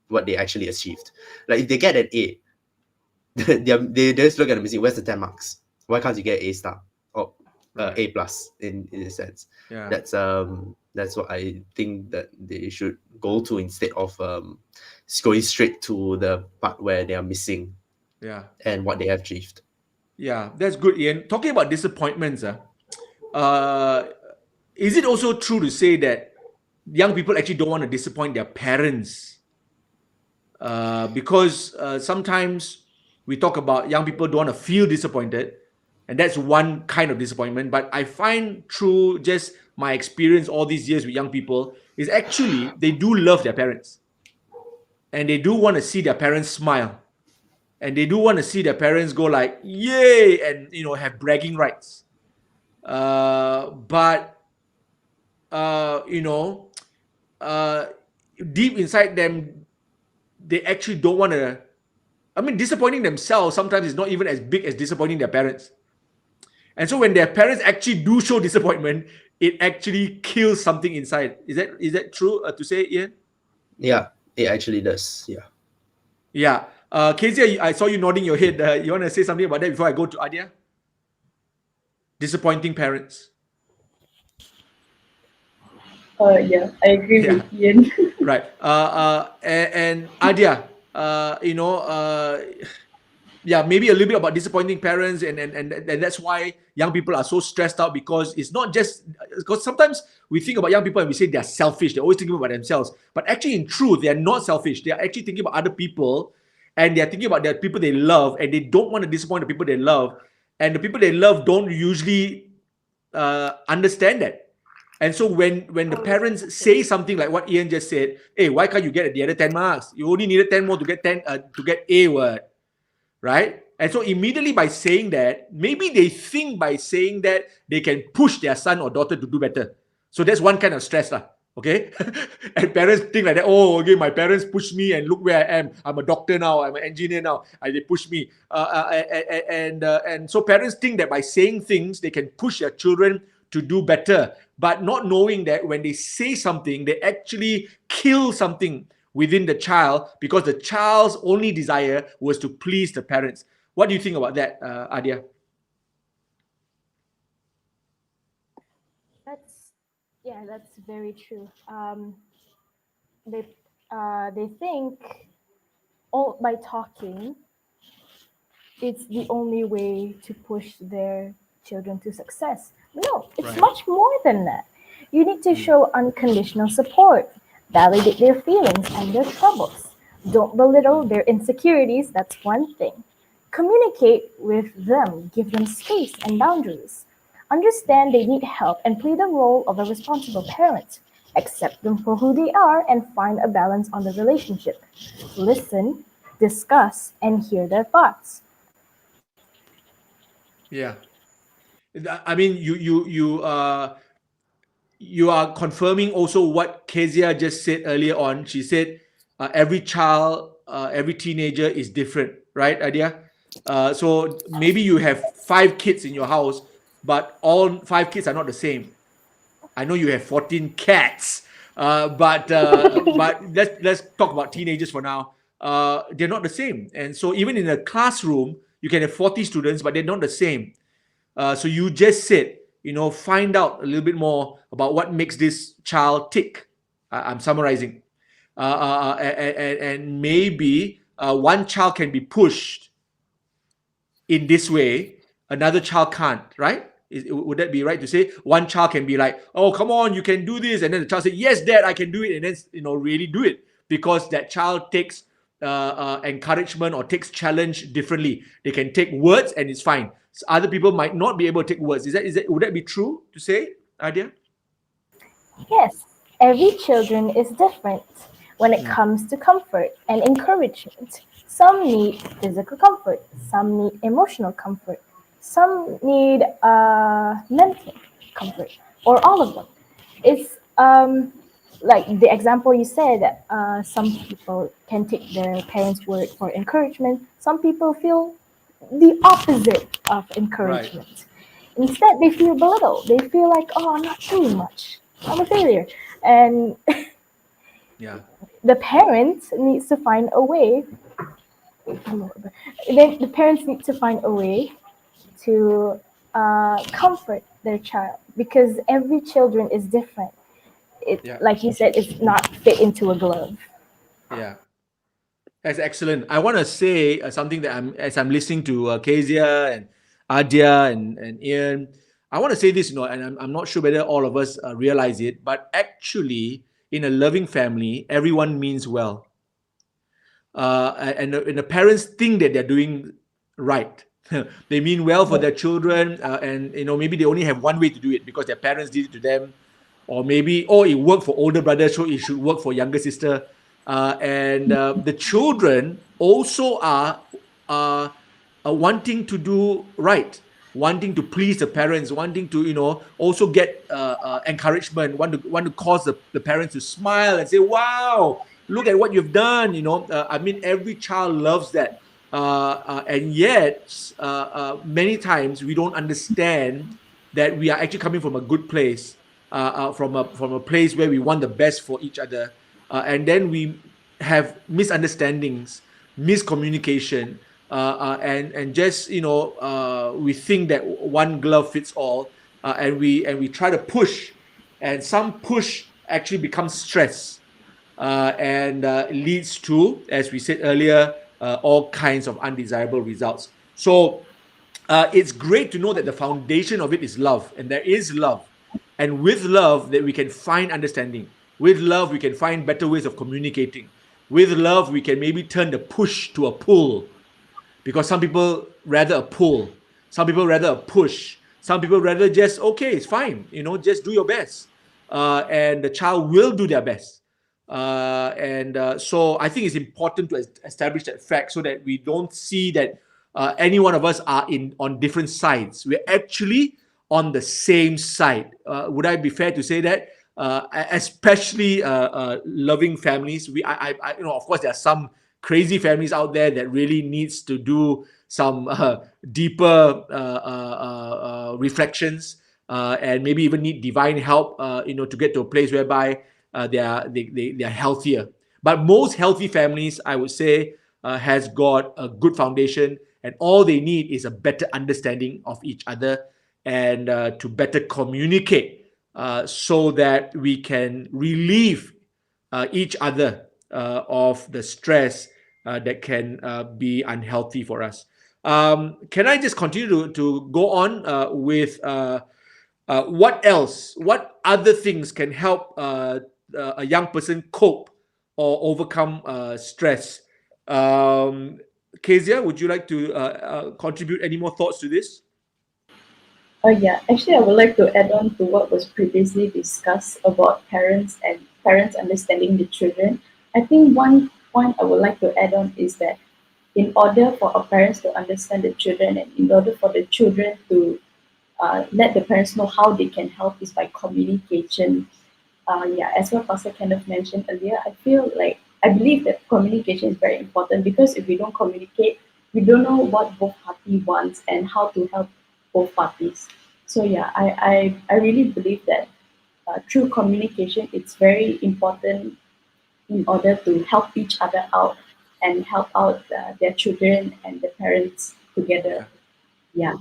what they actually achieved. Like if they get an A, they just look at the missing. Where's the 10 marks? Why can't you get A star or A plus in a sense? Yeah. That's what I think that they should go to instead of going straight to the part where they are missing. Yeah. And what they have achieved. Yeah, that's good, Ian. Talking about disappointments, is it also true to say that young people actually don't want to disappoint their parents? Because sometimes we talk about young people don't want to feel disappointed, and that's one kind of disappointment. But I find through just my experience all these years with young people is actually they do love their parents, and they do want to see their parents smile. And they do want to see their parents go like, yay, and have bragging rights. But deep inside them, they actually don't want to. I mean, disappointing themselves sometimes is not even as big as disappointing their parents. And so when their parents actually do show disappointment, it actually kills something inside. Is that true to say, Ian? Yeah, it actually does. Yeah. Yeah. Kezia, I saw you nodding your head. You want to say something about that before I go to Adia? Disappointing parents. Yeah, I agree with Ian. Right. And Adia, maybe a little bit about disappointing parents, and that's why young people are so stressed out because it's not just because sometimes we think about young people and we say they're selfish. They're always thinking about themselves, but actually, in truth, they are not selfish. They are actually thinking about other people. And they're thinking about the people they love, and they don't want to disappoint the people they love. And the people they love don't usually understand that. And so when the parents say something like what Ian just said, hey, why can't you get the other 10 marks? You only needed 10 more to get A word, right? And so immediately by saying that, maybe they think by saying that they can push their son or daughter to do better. So that's one kind of stress lah. Okay, and parents think like that. Oh, okay, my parents push me, and look where I am. I'm a doctor now. I'm an engineer now. They push me, and so parents think that by saying things they can push their children to do better, but not knowing that when they say something, they actually kill something within the child because the child's only desire was to please the parents. What do you think about that, Adia? That's very true. They think by talking, it's the only way to push their children to success. No, it's much more than that. You need to show unconditional support, validate their feelings and their troubles. Don't belittle their insecurities, that's one thing. Communicate with them, give them space and boundaries. Understand they need help and play the role of a responsible parent. Accept them for who they are and find a balance on the relationship. Listen, discuss, and hear their thoughts. Yeah. I mean, you are confirming also what Kezia just said earlier on. She said every child, every teenager is different, right, Adia? So maybe you have 5 kids in your house, but all 5 kids are not the same. I know you have 14 cats, but let's talk about teenagers for now. They're not the same, and so even in a classroom, you can have 40 students, but they're not the same. So you just said, find out a little bit more about what makes this child tick. I'm summarizing, and maybe one child can be pushed in this way, another child can't, right? Would that be right to say one child can be like, oh, come on, you can do this, and then the child say, yes, dad, I can do it, and then really do it because that child takes encouragement or takes challenge differently. They can take words and it's fine. So other people might not be able to take words. Would that be true to say, Adia? Yes, every children is different when it comes to comfort and encouragement. Some need physical comfort, some need emotional comfort, some need mental comfort, or all of them. It's like the example you said, some people can take their parents' word for encouragement. Some people feel the opposite of encouragement. Instead, they feel belittled. They feel like, oh, I'm not doing much. I'm a failure. And Yeah. the parents needs to find a way. Then the parents need to find a way to comfort their child because every children is different. Like you said, it's not fit into a glove. Yeah. That's excellent. I want to say something that as I'm listening to Kezia and Adia and Ian, I want to say this, and I'm not sure whether all of us realize it, but actually, in a loving family, everyone means well. And the parents think that they're doing right. They mean well for their children, and maybe they only have one way to do it because their parents did it to them, or maybe it worked for older brother, so it should work for younger sister. And the children also are wanting to do right, wanting to please the parents, wanting to also get encouragement, want to cause the parents to smile and say, "Wow, look at what you've done." I mean, every child loves that, and yet many times we don't understand that we are actually coming from a good place, from a place where we want the best for each other, and then we have misunderstandings, miscommunication, and just we think that one glove fits all, and we try to push, and some push actually becomes stress, and leads to, as we said earlier, all kinds of undesirable results. So it's great to know that the foundation of it is love, and there is love, and with love that we can find understanding. With love, we can find better ways of communicating. With love, we can maybe turn the push to a pull, because some people rather a pull, some people rather a push, some people rather just, okay, it's fine, just do your best, and the child will do their best. And so I think it's important to establish that fact so that we don't see that any one of us are on different sides. We're actually on the same side. Would I be fair to say that? Especially loving families. Of course, there are some crazy families out there that really needs to do some deeper reflections, and maybe even need divine help, to get to a place whereby they are healthier. But most healthy families, I would say, has got a good foundation, and all they need is a better understanding of each other, and to better communicate, so that we can relieve each other of the stress that can be unhealthy for us. Can I just continue to go on with what else? What other things can help a young person cope or overcome stress? Kezia, would you like to contribute any more thoughts to this? Yeah, actually, I would like to add on to what was previously discussed about parents and parents understanding the children. I think one point I would like to add on is that in order for our parents to understand the children, and in order for the children to let the parents know how they can help, is by communication. Yeah, as what Pastor Kenneth mentioned earlier, I believe that communication is very important, because if we don't communicate, we don't know what both parties wants and how to help both parties. So yeah, I really believe that through communication, it's very important in order to help each other out and help out their children and the parents together. Yeah,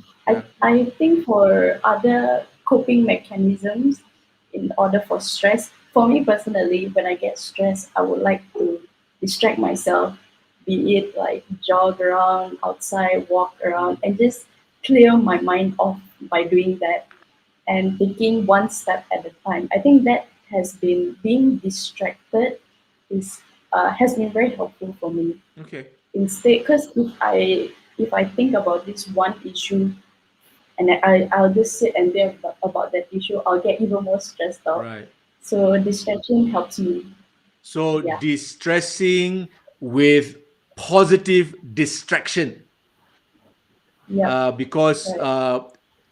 I think for other coping mechanisms in order for stress, for me personally, when I get stressed, I would like to distract myself, be it like jog around outside, walk around, and just clear my mind off by doing that and taking one step at a time. I think that has been being distracted is has been very helpful for me. Okay. Instead, because if I think about this one issue and I'll just sit and think about that issue, I'll get even more stressed out. Right. So distraction helps me. So Yeah. distressing with positive distraction. Yeah. Because Right.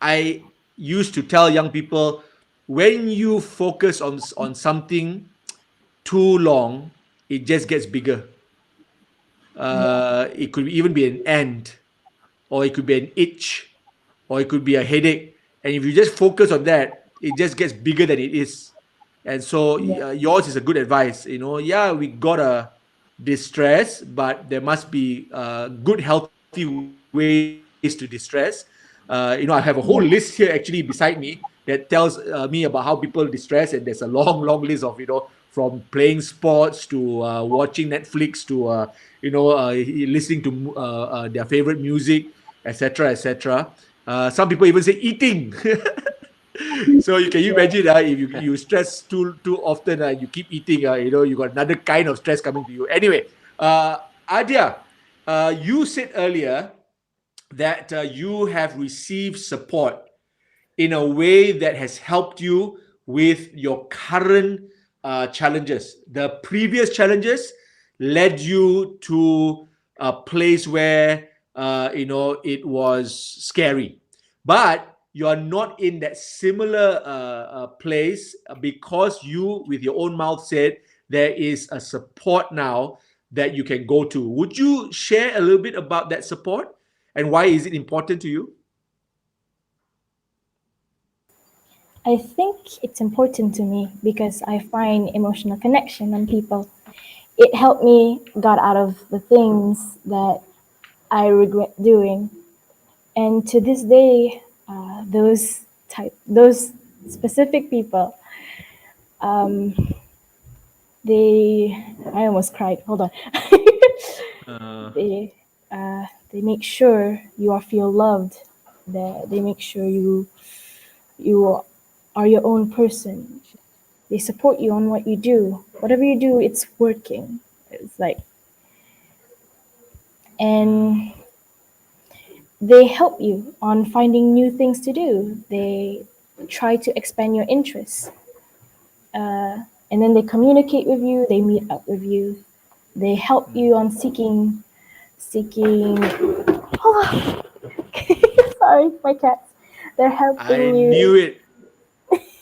I used to tell young people, when you focus on something too long, it just gets bigger. It could even be an ant, or it could be an itch, or it could be a headache. And if you just focus on that, it just gets bigger than it is. And so yours is a good advice. Yeah, we gotta distress, but there must be good, healthy ways to distress. I have a whole list here actually beside me that tells me about how people distress, and there's a long, long list of from playing sports to watching Netflix to listening to their favorite music, etc., etc. Some people even say eating. So can you imagine if you stress too often, you keep eating, you got another kind of stress coming to you. Anyway, Adia, you said earlier that you have received support in a way that has helped you with your current challenges. The previous challenges led you to a place where it was scary, but you are not in that similar place, because you, with your own mouth, said there is a support now that you can go to. Would you share a little bit about that support and why is it important to you? I think it's important to me because I find emotional connection on people. It helped me got out of the things that I regret doing, and to this day, those specific people, I almost cried. Hold on. they they make sure you feel loved. They make sure you are your own person. They support you on what you do. Whatever you do, it's working. It's like, and they help you on finding new things to do. They try to expand your interests. And then they communicate with you, they meet up with you, they help you on seeking. Hold on. Sorry, my cats. They're helping you. I knew it.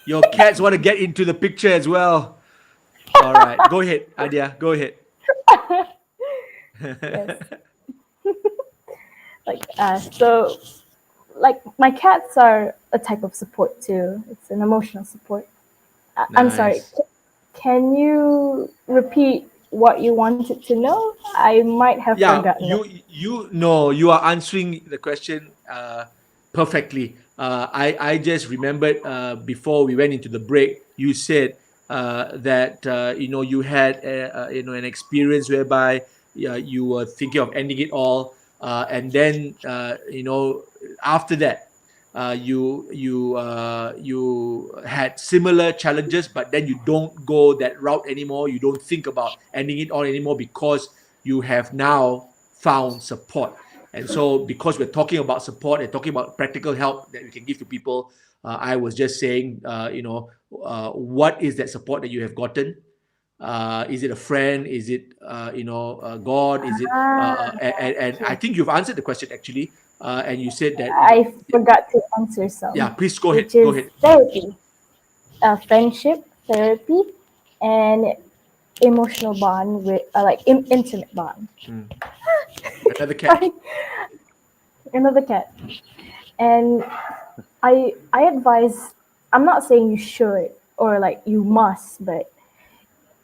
Your cats want to get into the picture as well. All right, go ahead, Adia. Go ahead. Yes. So my cats are a type of support too. It's an emotional support. I'm sorry. Nice. Can you repeat what you wanted to know? I might have forgotten. You are answering the question perfectly. I just remembered before we went into the break, you said that you had an experience whereby you were thinking of ending it all, and then after that you had similar challenges, but then you don't go that route anymore. You don't think about ending it all anymore because you have now found support. And so, because we're talking about support and talking about practical help that we can give to people, I was just saying, what is that support that you have gotten? Is it a friend? Is it God? Is it and I think you've answered the question actually, and you said that I forgot to answer yeah, some, please go ahead. which Go is ahead. therapy, friendship, therapy, and emotional bond with like intimate bond. Another cat. Another cat. And I advise, I'm not saying you should or like you must, but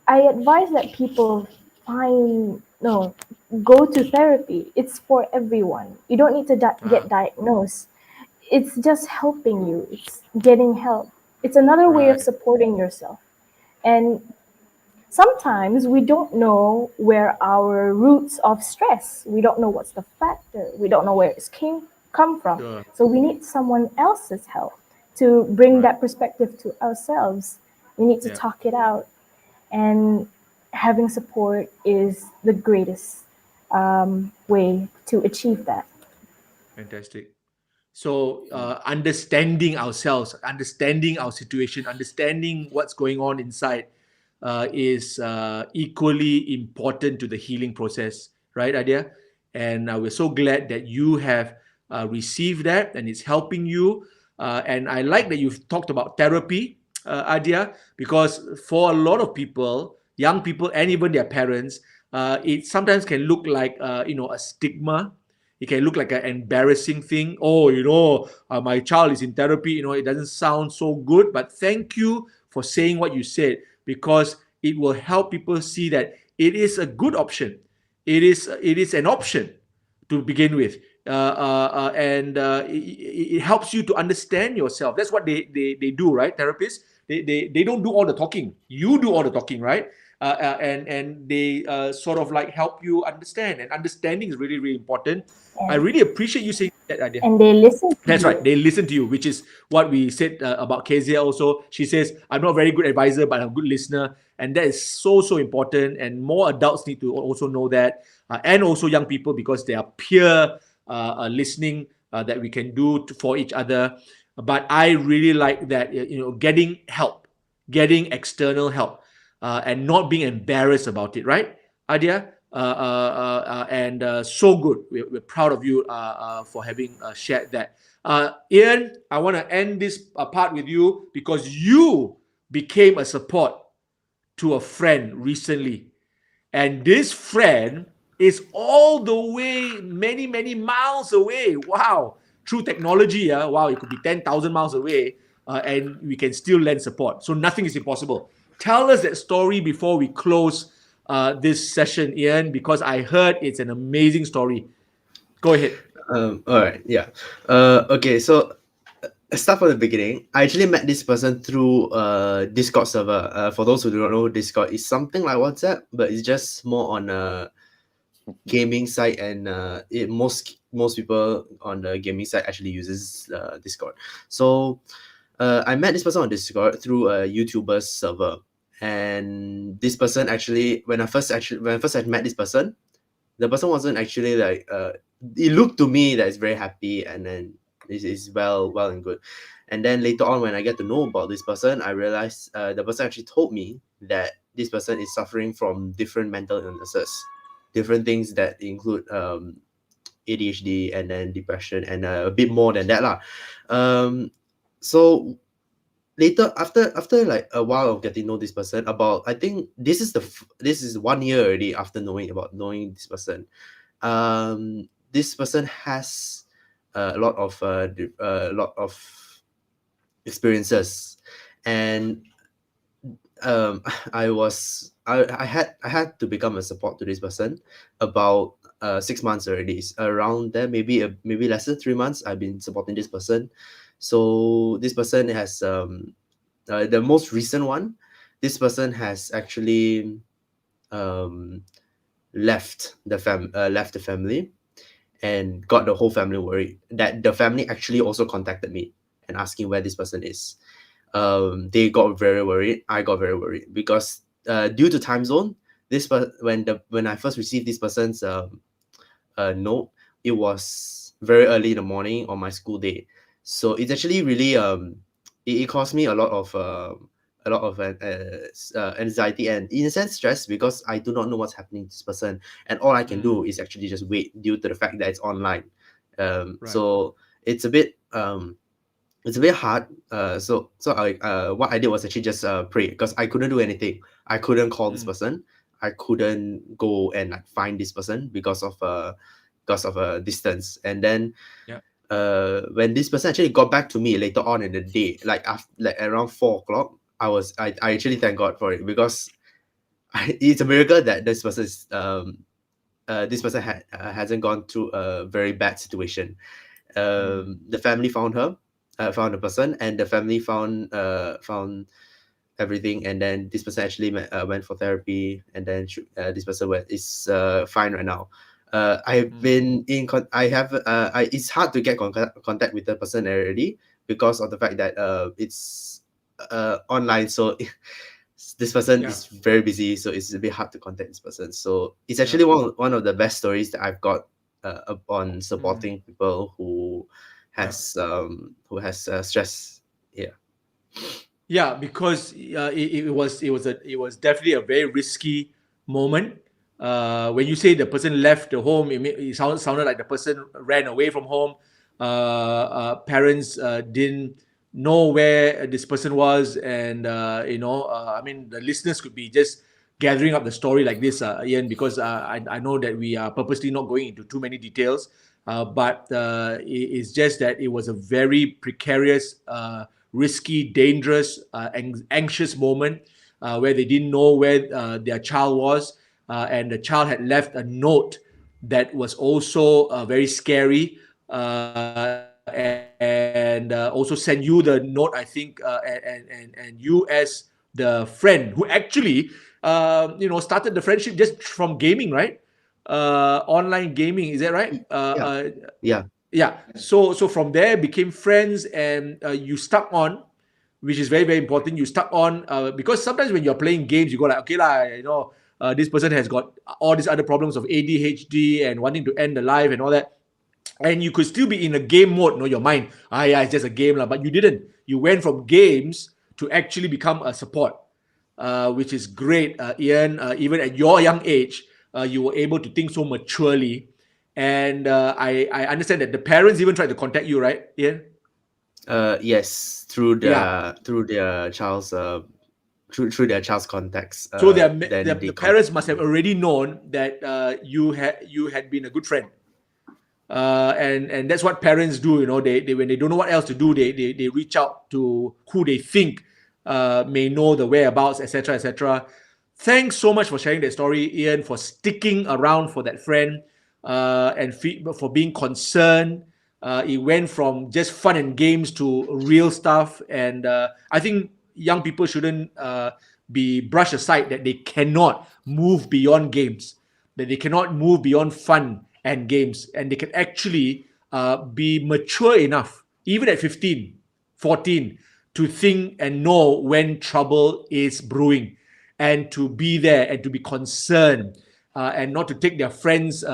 I advise that people go to therapy. It's for everyone. You don't need to get diagnosed. It's just helping you. It's getting help. It's another way of Right. supporting yourself. And sometimes we don't know where our roots of stress. We don't know what's the factor. We don't know where it's come from. Sure. So we need someone else's help to bring that perspective to ourselves. We need to Yeah. talk it out, and having support is the greatest way to achieve that. Fantastic. So understanding ourselves, understanding our situation, understanding what's going on inside is equally important to the healing process, right, Adia? And we're so glad that you have received that and it's helping you. And I like that you've talked about therapy, Adia, because for a lot of people, young people, and even their parents, it sometimes can look like a stigma. It can look like an embarrassing thing. Oh, my child is in therapy. It doesn't sound so good. But thank you for saying what you said, because it will help people see that it is a good option. It is an option to begin with. And it helps you to understand yourself. That's what they do, right? Therapists, they don't do all the talking. You do all the talking, right? And they sort of like help you understand. And understanding is really, really important. I really appreciate you saying that idea. And they listen to That's you. right. They listen to you, which is what we said about Kezia also. She says, I'm not a very good advisor, but I'm a good listener. And that is so, so important. And more adults need to also know that. And also young people, because they are peer listening that we can do for each other. But I really like that, getting help, getting external help, and not being embarrassed about it, right, Adia? And so good. We're proud of you for having shared that. Ian, I want to end this part with you because you became a support to a friend recently. And this friend is all the way many, many miles away. Wow. Through technology, wow, it could be 10,000 miles away and we can still lend support. So nothing is impossible. Tell us that story before we close this session, Ian, because I heard it's an amazing story. Go ahead. All right. Yeah. Okay. So let's start from the beginning. I actually met this person through Discord server. For those who do not know, Discord is something like WhatsApp, but it's just more on a gaming site, and most people on the gaming site actually uses Discord. So I met this person on Discord through a YouTuber server, and this person actually, when I first had met this person, the person wasn't actually like it looked to me that it's very happy, and then is well and good. And then later on, when I get to know about this person, I realized the person actually told me that this person is suffering from different mental illnesses, different things that include ADHD and then depression and a bit more than that lah. So later, after like a while of getting to know this person, about, I think this is 1 year already after knowing this person. This person has a lot of experiences, and I had to become a support to this person about 6 months already. It's around there, maybe less than 3 months. I've been supporting this person. So this person has the most recent one. This person has actually left the family and got the whole family worried. That the family actually also contacted me and asking where this person is. They got very worried. I got very worried because due to time zone, when I first received this person's note, it was very early in the morning on my school day. So it's actually really it caused me a lot of a lot of anxiety and in a sense stress, because I do not know what's happening to this person, and all I can do is actually just wait due to the fact that it's online. So it's a bit hard. So I what I did was actually just pray, because I couldn't do anything. I couldn't call this person. I couldn't go and like find this person because of distance. And then when this person actually got back to me later on in the day, like after, like around 4 o'clock, I actually thank God for it, because it's a miracle that this person is hasn't gone through a very bad situation. The family found the person, and the family found everything, and then this person actually went for therapy, and then this person is fine right now. I've been in it's hard to get contact with the person already, because of the fact that it's online, so this person is very busy, so it's a bit hard to contact this person. So it's actually one of the best stories that I've got on supporting people who has stress. Yeah, because it was definitely a very risky moment. When you say the person left the home, it sounded like the person ran away from home. Parents didn't know where this person was, and I mean, the listeners could be just gathering up the story like this, Ian, because I know that we are purposely not going into too many details, but it's just that it was a very precarious, risky, dangerous, anxious moment where they didn't know where their child was, and the child had left a note that was also very scary, and also send you the note, I think, and you as the friend who actually started the friendship just from gaming, right? Online gaming, is that right? Yeah. So from there became friends, and you stuck on, which is very, very important. You stuck on because sometimes when you're playing games, you go like, okay lah, this person has got all these other problems of ADHD and wanting to end the life and all that. And you could still be in a game mode, your mind, yeah, it's just a game lah. But you didn't. You went from games to actually become a support, which is great, Ian. Even at your young age, you were able to think so maturely. And I understand that the parents even tried to contact you, right, Ian? Yes, through their child's through their child's contacts. So the parents must have already known that you had been a good friend. And that's what parents do, they when they don't know what else to do, they reach out to who they think may know the whereabouts, etc., etc. Thanks so much for sharing that story, Ian, for sticking around for that friend, and for being concerned. It went from just fun and games to real stuff, and I think young people shouldn't be brushed aside that they cannot move beyond games, that they cannot move beyond fun and games, and they can actually be mature enough, even at 15, 14, to think and know when trouble is brewing, and to be there and to be concerned, and not to take their friends'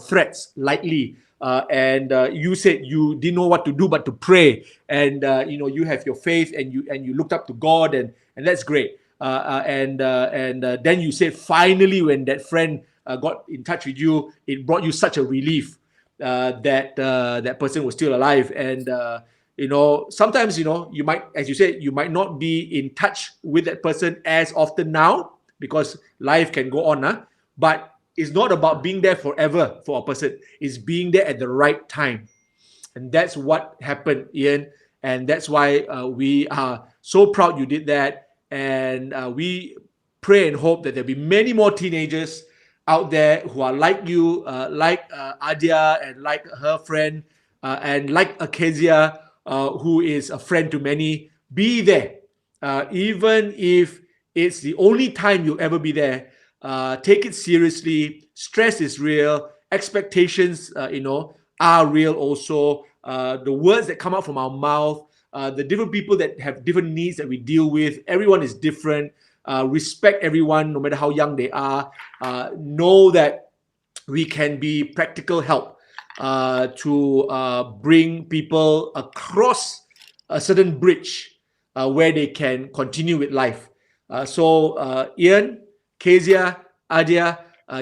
threats lightly. And you said you didn't know what to do but to pray, and you have your faith, and you looked up to God, and that's great. And then you said finally when that friend got in touch with you, it brought you such a relief that that person was still alive. And sometimes you might, as you said, you might not be in touch with that person as often now because life can go on, but it's not about being there forever for a person. It's being there at the right time. And that's what happened, Ian. And that's why we are so proud you did that. And we pray and hope that there'll be many more teenagers out there who are like you, like Adia, and like her friend, and like Akezia, who is a friend to many. Be there. Even if it's the only time you'll ever be there. Take it seriously. Stress is real. Expectations, are real also. The words that come out from our mouth, the different people that have different needs that we deal with, everyone is different. Respect everyone, no matter how young they are. Know that we can be practical help to bring people across a certain bridge where they can continue with life. So Ian, Kezia, Adia,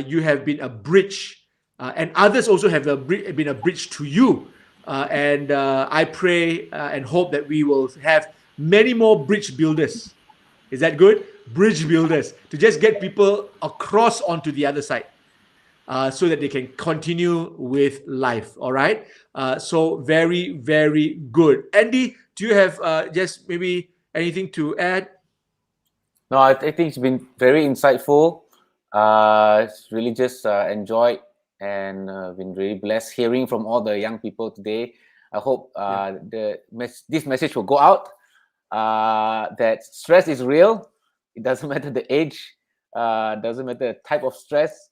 you have been a bridge, and others also have been a bridge to you. And I pray and hope that we will have many more bridge builders. Is that good? Bridge builders, to just get people across onto the other side. So that they can continue with life. All right. So very, very good. Andy, do you have just maybe anything to add? No, I think it's been very insightful. It's really just enjoyed and been really blessed hearing from all the young people today. I hope this message will go out, that stress is real. It doesn't matter the age, doesn't matter the type of stress,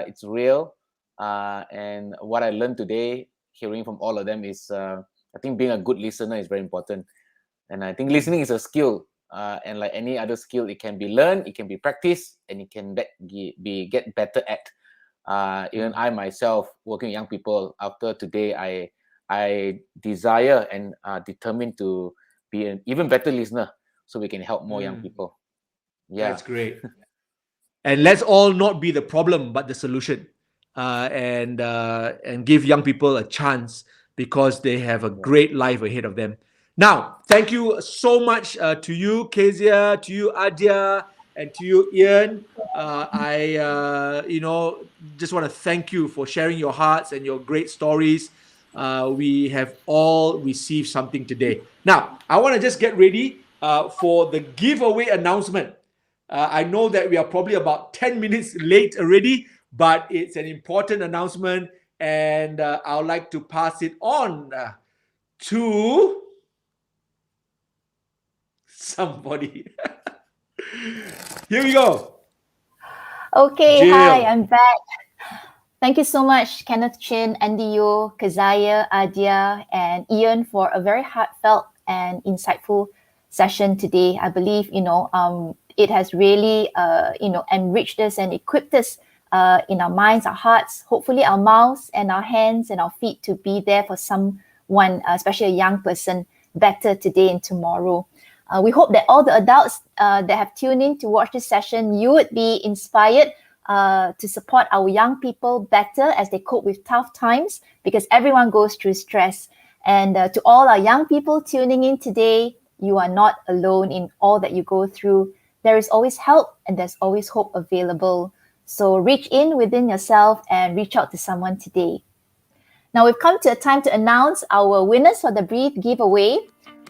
it's real. And what I learned today, hearing from all of them, is I think being a good listener is very important. And I think listening is a skill. And like any other skill, it can be learned, it can be practiced, and it can get better at. Even I myself, working with young people, after today, I desire and determined to be an even better listener, so we can help more young people. Yeah, that's great. And let's all not be the problem, but the solution, and give young people a chance, because they have a great life ahead of them. Now, thank you so much to you, Kezia, to you, Adia, and to you, Ian. I just want to thank you for sharing your hearts and your great stories. We have all received something today. Now, I want to just get ready for the giveaway announcement. I know that we are probably about 10 minutes late already, but it's an important announcement, and I would like to pass it on to somebody. Here we go. Okay, Jill. Hi, I'm back. Thank you so much, Kenneth Chin, Andy Yo, Kezia, Adia, and Ian, for a very heartfelt and insightful session today. I believe, it has really, enriched us and equipped us in our minds, our hearts, hopefully our mouths and our hands and our feet, to be there for someone, especially a young person, better today and tomorrow. We hope that all the adults that have tuned in to watch this session, you would be inspired to support our young people better as they cope with tough times, because everyone goes through stress. And to all our young people tuning in today, you are not alone in all that you go through. There is always help and there's always hope available. So reach in within yourself and reach out to someone today. Now we've come to a time to announce our winners for the Breathe giveaway.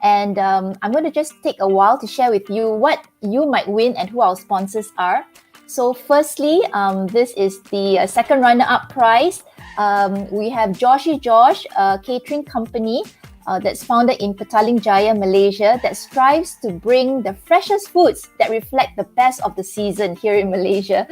And I'm going to just take a while to share with you what you might win and who our sponsors are. So firstly, this is the second runner-up prize. We have Joshy Josh, a catering company that's founded in Petaling Jaya, Malaysia, that strives to bring the freshest foods that reflect the best of the season here in Malaysia.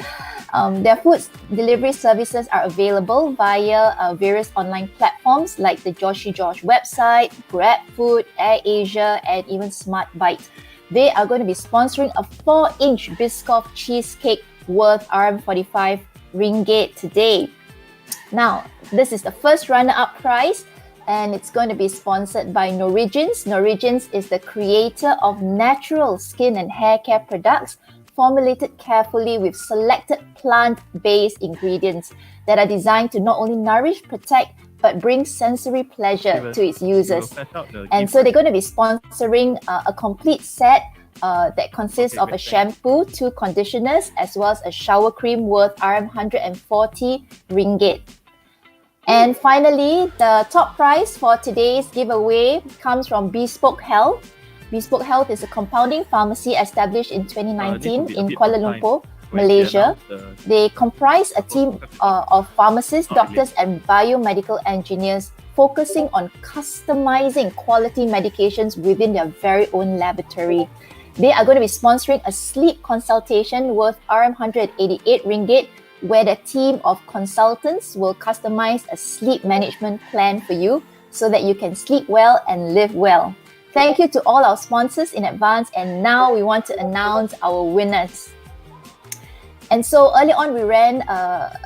Their food delivery services are available via various online platforms like the Joshy Josh website, GrabFood, AirAsia, and even Smart Bite. They are going to be sponsoring a 4-inch Biscoff cheesecake worth RM45 ringgit today. Now, this is the first runner-up prize, and it's going to be sponsored by Norigins. Norigins is the creator of natural skin and hair care products formulated carefully with selected plant-based ingredients that are designed to not only nourish, protect, but bring sensory pleasure to its users. And so they're going to be sponsoring a complete set that consists of a shampoo, 2 conditioners, as well as a shower cream worth RM140 ringgit. And finally, the top prize for today's giveaway comes from Bespoke Health. Bespoke Health is a compounding pharmacy established in 2019 in Kuala Lumpur, Malaysia. They comprise a team of pharmacists, doctors, and biomedical engineers focusing on customizing quality medications within their very own laboratory. They are going to be sponsoring a sleep consultation worth RM188 ringgit, where the team of consultants will customize a sleep management plan for you so that you can sleep well and live well. Thank you to all our sponsors in advance, and now we want to announce our winners. And so early on, we ran a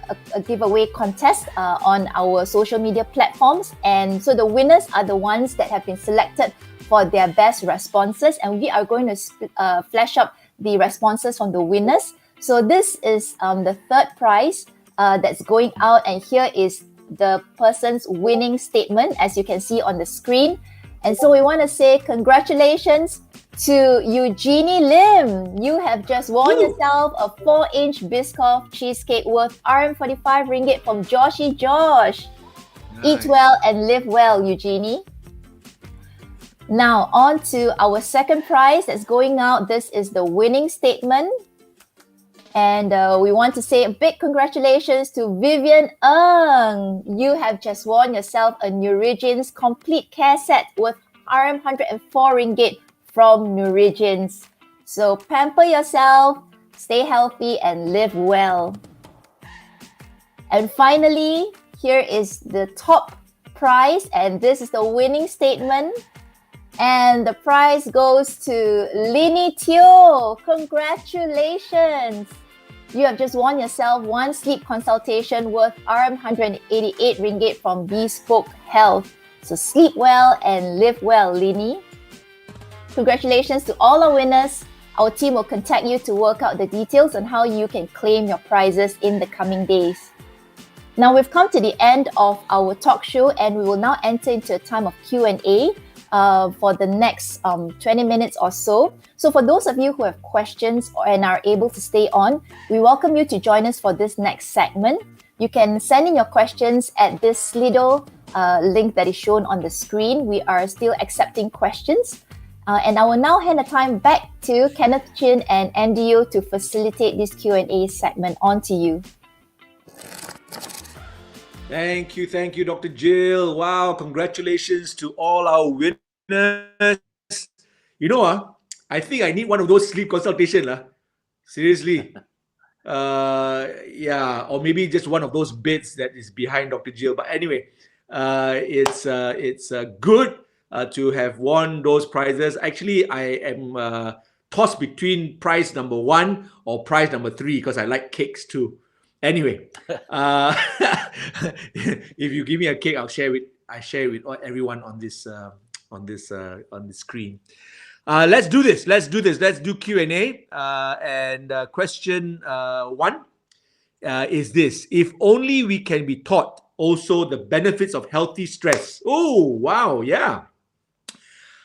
giveaway contest on our social media platforms. And so the winners are the ones that have been selected for their best responses. And we are going to flash up the responses from the winners. So this is the third prize that's going out. And here is the person's winning statement, as you can see on the screen. And so we want to say congratulations to Eugenie Lim. You have just won yourself a 4-inch Biscoff cheesecake worth RM45 from Joshy Josh. Eat well and live well, Eugenie. Now on to our second prize that's going out. This is the winning statement. And we want to say a big congratulations to Vivian Ng. You have just won yourself a Nurigens complete care set worth RM104 from Nurigens. So pamper yourself, stay healthy, and live well. And finally, here is the top prize, and this is the winning statement. And the prize goes to Lini Teo. Congratulations! You have just won yourself one sleep consultation worth RM188 from Bespoke Health. So sleep well and live well, Lini. Congratulations to all our winners. Our team will contact you to work out the details on how you can claim your prizes in the coming days. Now we've come to the end of our talk show, and we will now enter into a time of Q&A for the next 20 minutes or so. So for those of you who have questions and are able to stay on, we welcome you to join us for this next segment. You can send in your questions at this little link that is shown on the screen. We are still accepting questions. And I will now hand the time back to Kenneth Chin and NDO to facilitate this Q&A segment. On to you. Thank you, Dr. Jill. Wow, congratulations to all our winners. You know, I think I need one of those sleep consultations. Seriously. Yeah, or maybe just one of those beds that is behind Dr. Jill. But anyway, it's good to have won those prizes. Actually, I am tossed between prize number 1 or prize number 3 because I like cakes too. Anyway, if you give me a cake, I share it with everyone on this screen. Let's do this. Let's do Q&A. And question 1 is this: if only we can be taught also the benefits of healthy stress. Oh, wow, yeah.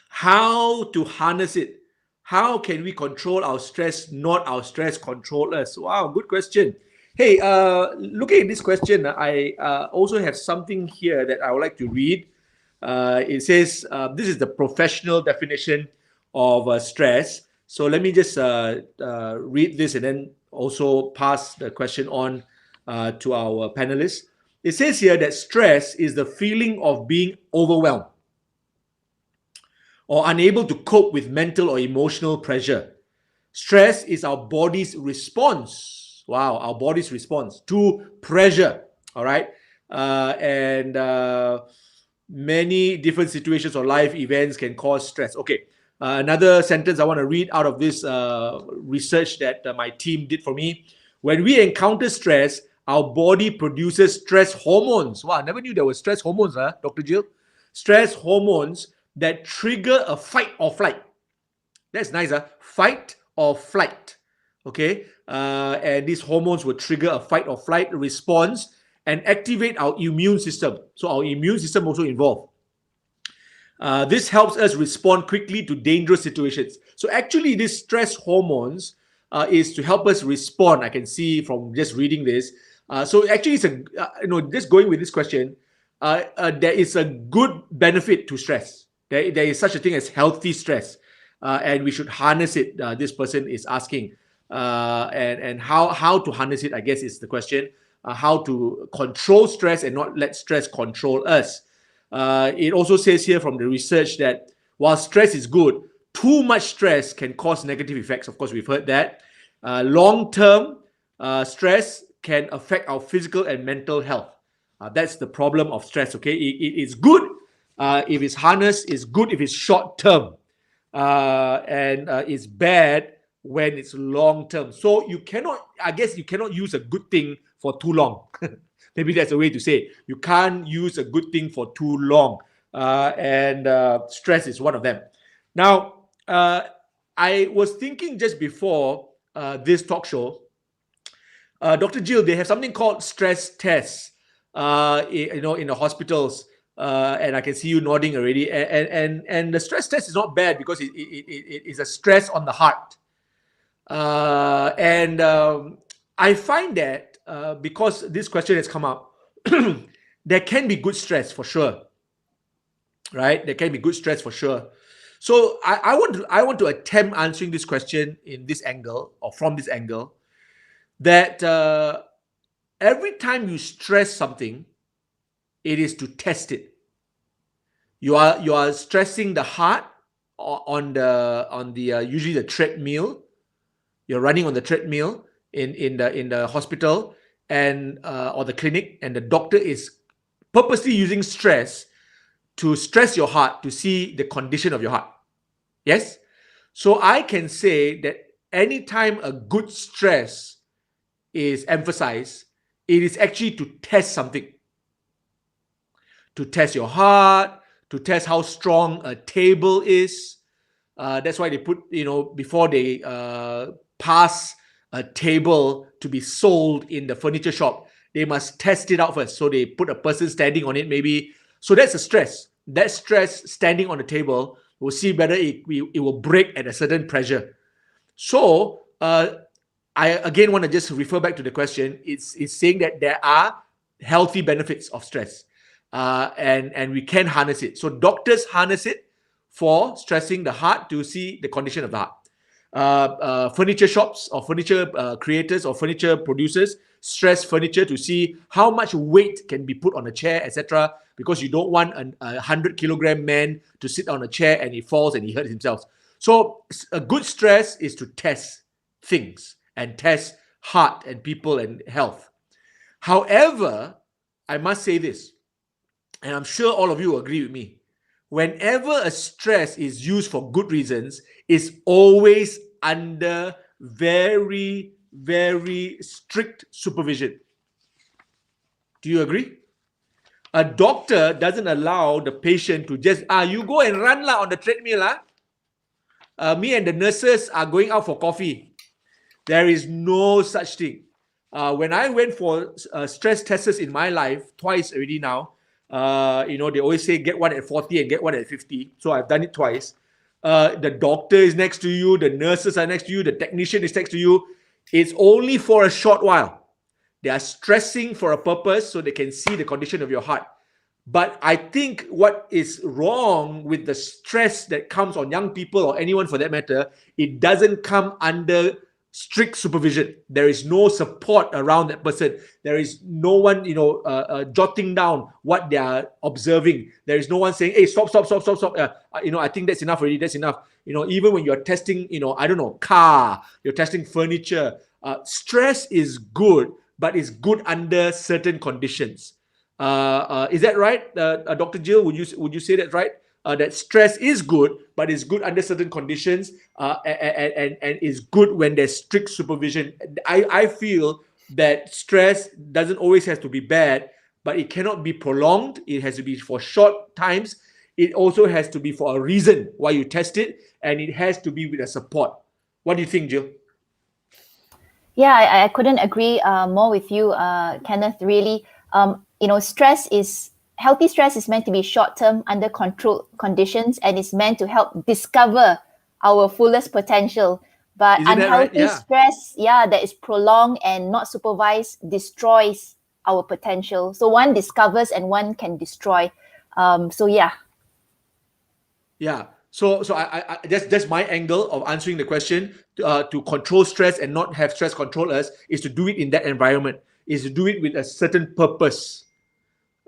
How to harness it? How can we control our stress, not our stress control us? Wow, good question. Hey, looking at this question, I also have something here that I would like to read. It says, this is the professional definition of stress. So let me just read this and then also pass the question on to our panelists. It says here that stress is the feeling of being overwhelmed or unable to cope with mental or emotional pressure. Stress is our body's response. Wow, our body's response to pressure. All right. And many different situations or life events can cause stress. Okay. Another sentence I want to read out of this research that my team did for me. When we encounter stress, our body produces stress hormones. Wow, I never knew there were stress hormones, Dr. Jill? Stress hormones that trigger a fight or flight. That's nice, fight or flight. Okay, and these hormones will trigger a fight or flight response and activate our immune system. So our immune system also involved. This helps us respond quickly to dangerous situations. So actually, these stress hormones is to help us respond. I can see from just reading this. So actually, it's just going with this question, there is a good benefit to stress. There is such a thing as healthy stress, and we should harness it. This person is asking. And how to harness it, I guess, is the question. How to control stress and not let stress control us. It also says here from the research that while stress is good, too much stress can cause negative effects. Of course, we've heard that. Long-term stress can affect our physical and mental health. That's the problem of stress, okay? It is good if it's harnessed. It's good if it's short-term. And it's bad when it's long term. So you cannot I guess you cannot use a good thing for too long. Maybe that's a way to say it. You can't use a good thing for too long. And stress is one of them. Now, I was thinking just before this talk show, Dr. Jill, they have something called stress tests, in the hospitals. And I can see you nodding already. And the stress test is not bad because it is a stress on the heart. I find that because this question has come up, there can be good stress for sure, right? There can be good stress for sure. So I want to attempt answering this question in this angle, or from this angle, that every time you stress something, it is to test it. You are stressing the heart on the usually the treadmill. You're running on the treadmill in the hospital and or the clinic, and the doctor is purposely using stress to stress your heart to see the condition of your heart. Yes? So I can say that anytime a good stress is emphasized, it is actually to test something. To test your heart, to test how strong a table is. That's why they put, before they pass a table to be sold in the furniture shop, they must test it out first. So they put a person standing on it maybe. So that's a stress. That stress standing on the table will see whether it will break at a certain pressure. So I again want to just refer back to the question. It's saying that there are healthy benefits of stress. And we can harness it. So doctors harness it for stressing the heart to see the condition of the heart. Furniture shops or furniture creators or furniture producers stress furniture to see how much weight can be put on a chair, etc. Because you don't want a 100-kilogram man to sit on a chair and he falls and he hurts himself. So a good stress is to test things and test heart and people and health. However, I must say this, and I'm sure all of you agree with me. Whenever a stress is used for good reasons, it's always under very, very strict supervision. Do you agree? A doctor doesn't allow the patient to just, you go and run on the treadmill. Me and the nurses are going out for coffee. There is no such thing. When I went for stress tests in my life, twice already now, they always say get one at 40 and get one at 50. So I've done it twice. The doctor is next to you, the nurses are next to you, the technician is next to you. It's only for a short while. They are stressing for a purpose so they can see the condition of your heart. But I think what is wrong with the stress that comes on young people or anyone for that matter, it doesn't come under strict supervision. There is no support around that person. There is no one, jotting down what they are observing. There is no one saying, hey, stop. I think that's enough already. That's enough. Even when you're testing, car, you're testing furniture. Stress is good, but it's good under certain conditions. Is that right, Dr. Jill? Would you say that's right? That stress is good, but it's good under certain conditions, and is good when there's strict supervision. I feel that stress doesn't always have to be bad, but it cannot be prolonged. It has to be for short times. It also has to be for a reason why you test it, and it has to be with a support. What do you think, Jill? Yeah, I couldn't agree more with you, Kenneth. Really, healthy stress is meant to be short-term, under controlled conditions, and is meant to help discover our fullest potential. But unhealthy stress, that is prolonged and not supervised, destroys our potential. So one discovers and one can destroy. So I that's my angle of answering the question. To control stress and not have stress control us is to do it in that environment, is to do it with a certain purpose.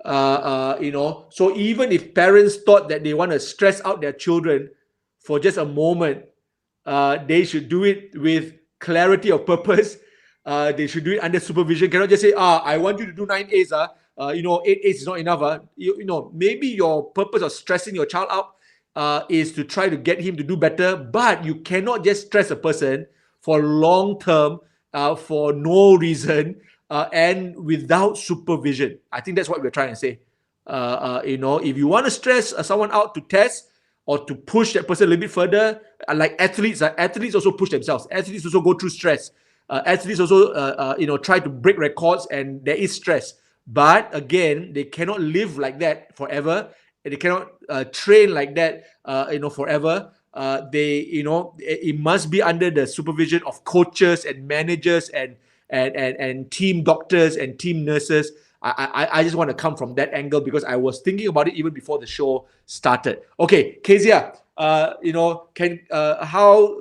So even if parents thought that they want to stress out their children for just a moment, they should do it with clarity of purpose. They should do it under supervision. Cannot just say, I want you to do 9 A's. 8 A's is not enough. Maybe your purpose of stressing your child out is to try to get him to do better, but you cannot just stress a person for long term for no reason and without supervision. I think that's what we're trying to say. If you want to stress someone out to test or to push that person a little bit further, like athletes also push themselves. Athletes also go through stress. Athletes also, try to break records, and there is stress. But again, they cannot live like that forever. They cannot train like that, forever. It must be under the supervision of coaches and managers and team doctors and team nurses. I just want to come from that angle because I was thinking about it even before the show started. Okay, Kezia, how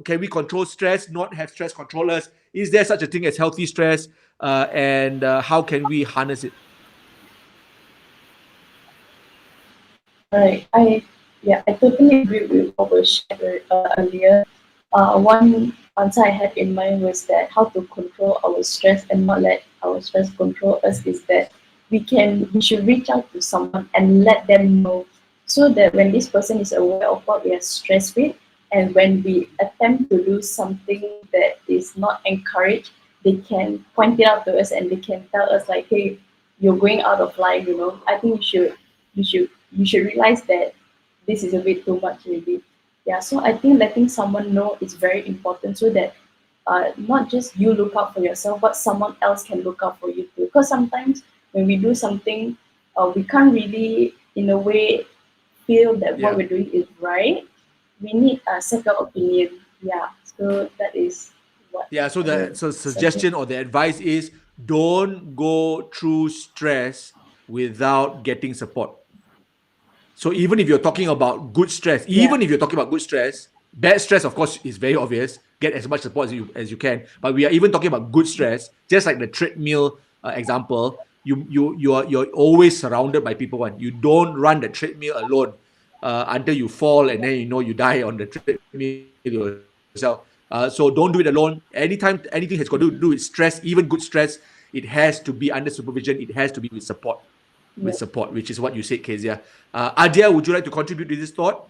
can we control stress, not have stress controllers? Is there such a thing as healthy stress? And how can we harness it? Right. I totally agree with what was shared earlier. One answer I had in mind was that how to control our stress and not let our stress control us is that we should reach out to someone and let them know, so that when this person is aware of what we are stressed with, and when we attempt to do something that is not encouraged, they can point it out to us and they can tell us like, hey, you're going out of line, I think you should realize that this is a bit too much already. Yeah, so I think letting someone know is very important, so that not just you look out for yourself, but someone else can look out for you too. Because sometimes when we do something, we can't really, in a way, feel that what we're doing is right. We need a second opinion. Yeah, so that is what. Yeah, so the suggestion or the advice is don't go through stress without getting support. So even if you're talking about good stress, bad stress, of course, is very obvious. Get as much support as you can. But we are even talking about good stress, just like the treadmill example. You're always surrounded by people. You don't run the treadmill alone until you fall and then you die on the treadmill yourself. So don't do it alone. Anytime anything has got to do with stress, even good stress, it has to be under supervision. It has to be with support. Which is what you said, Kezia. Adia, would you like to contribute to this thought?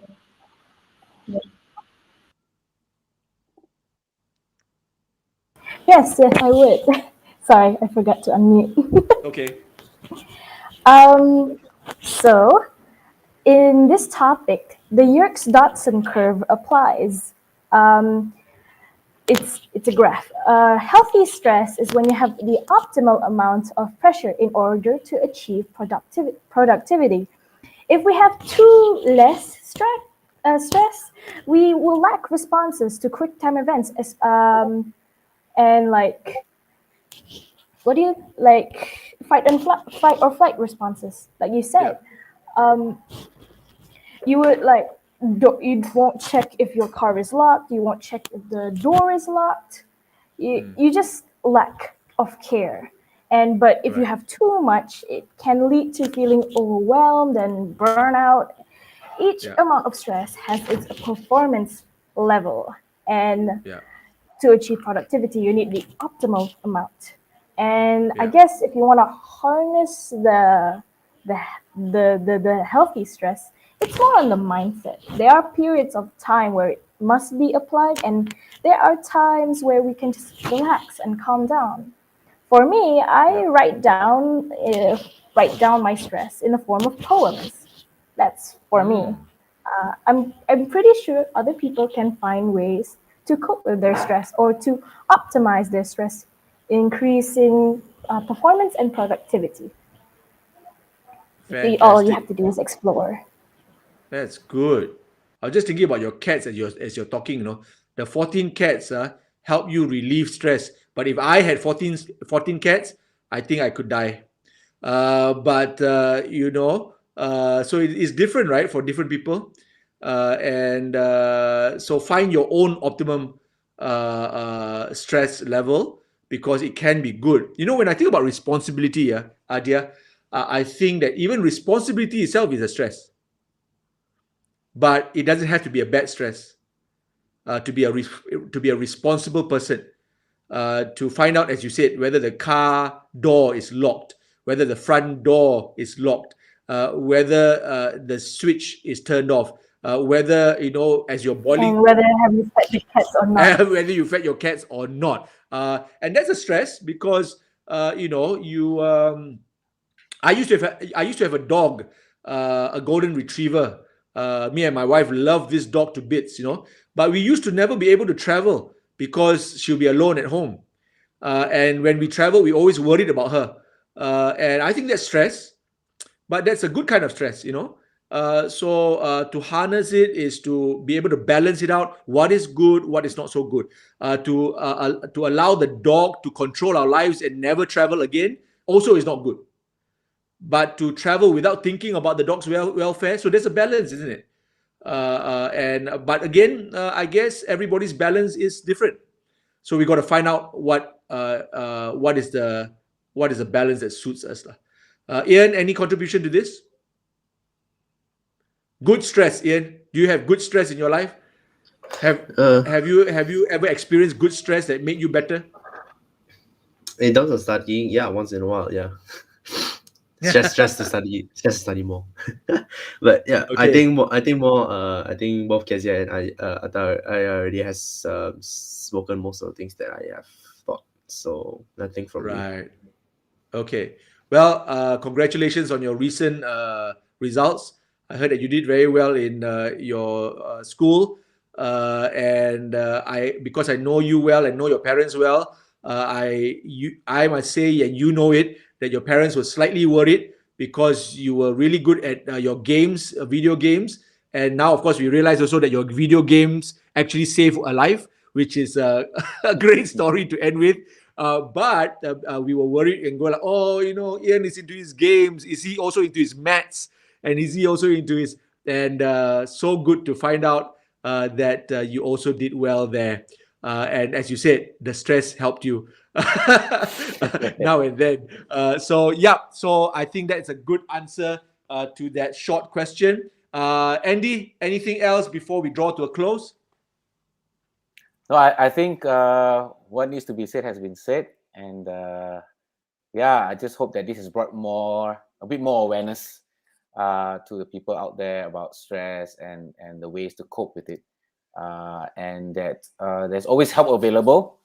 Yes, I would. Sorry, I forgot to unmute. Okay. So, in this topic, the Yerkes-Dodson curve applies. It's a graph. Healthy stress is when you have the optimal amount of pressure in order to achieve productivity. If we have too less stress, we will lack responses to quick time events and fight or flight responses, like you said. You would you won't check if your car is locked. You won't check if the door is locked. You just lack of care. But if you have too much, it can lead to feeling overwhelmed and burnout. Each amount of stress has its performance level, and to achieve productivity, you need the optimal amount. And I guess if you want to harness the healthy stress, it's more on the mindset. There are periods of time where it must be applied, and there are times where we can just relax and calm down. For me, I write down my stress in the form of poems. That's for me. I'm pretty sure other people can find ways to cope with their stress or to optimize their stress, increasing performance and productivity. Fantastic. All you have to do is explore. That's good. I was just thinking about your cats as you're talking. The 14 cats help you relieve stress. But if I had 14 cats, I think I could die. So it's different, right, for different people. So find your own optimum stress level, because it can be good. When I think about responsibility, Adia, I think that even responsibility itself is a stress. But it doesn't have to be a bad stress. To be a responsible person, to find out, as you said, whether the car door is locked, whether the front door is locked, whether the switch is turned off. whether as you're boiling, And whether have you fed the cats or not. whether you fed your cats or not, and that's a stress because I used to have a dog, a golden retriever. Me and my wife love this dog to bits, but we used to never be able to travel because she'll be alone at home. And when we travel, we always worried about her. And I think that's stress, but that's a good kind of stress, So to harness it is to be able to balance it out. What is good, what is not so good. To allow the dog to control our lives and never travel again also is not good. But to travel without thinking about the dog's welfare, so there's a balance, isn't it? But again, I guess everybody's balance is different. So we got to find out what is the balance that suits us. Ian, any contribution to this? Good stress, Ian. Do you have good stress in your life? Have you ever experienced good stress that made you better? In terms of studying, yeah, once in a while, yeah. Stress to study more. But yeah, Okay. I think both Kezia and I already has spoken most of the things that I have thought. So nothing from me. Right. Okay. Well, congratulations on your recent results. I heard that you did very well in your school, and because I know you well and know your parents well, I must say, and you know it, that your parents were slightly worried because you were really good at your games, video games, and now of course we realize also that your video games actually save a life, which is a great story to end with. But we were worried and go like, oh, Ian is into his games. Is he also into his maths? And is he also into his? And so good to find out that you also did well there. And as you said, the stress helped you now and then. So I think that's a good answer to that short question. Andy, anything else before we draw to a close? No, I think what needs to be said has been said, and I just hope that this has brought a bit more awareness to the people out there about stress and the ways to cope with it, and that there's always help available.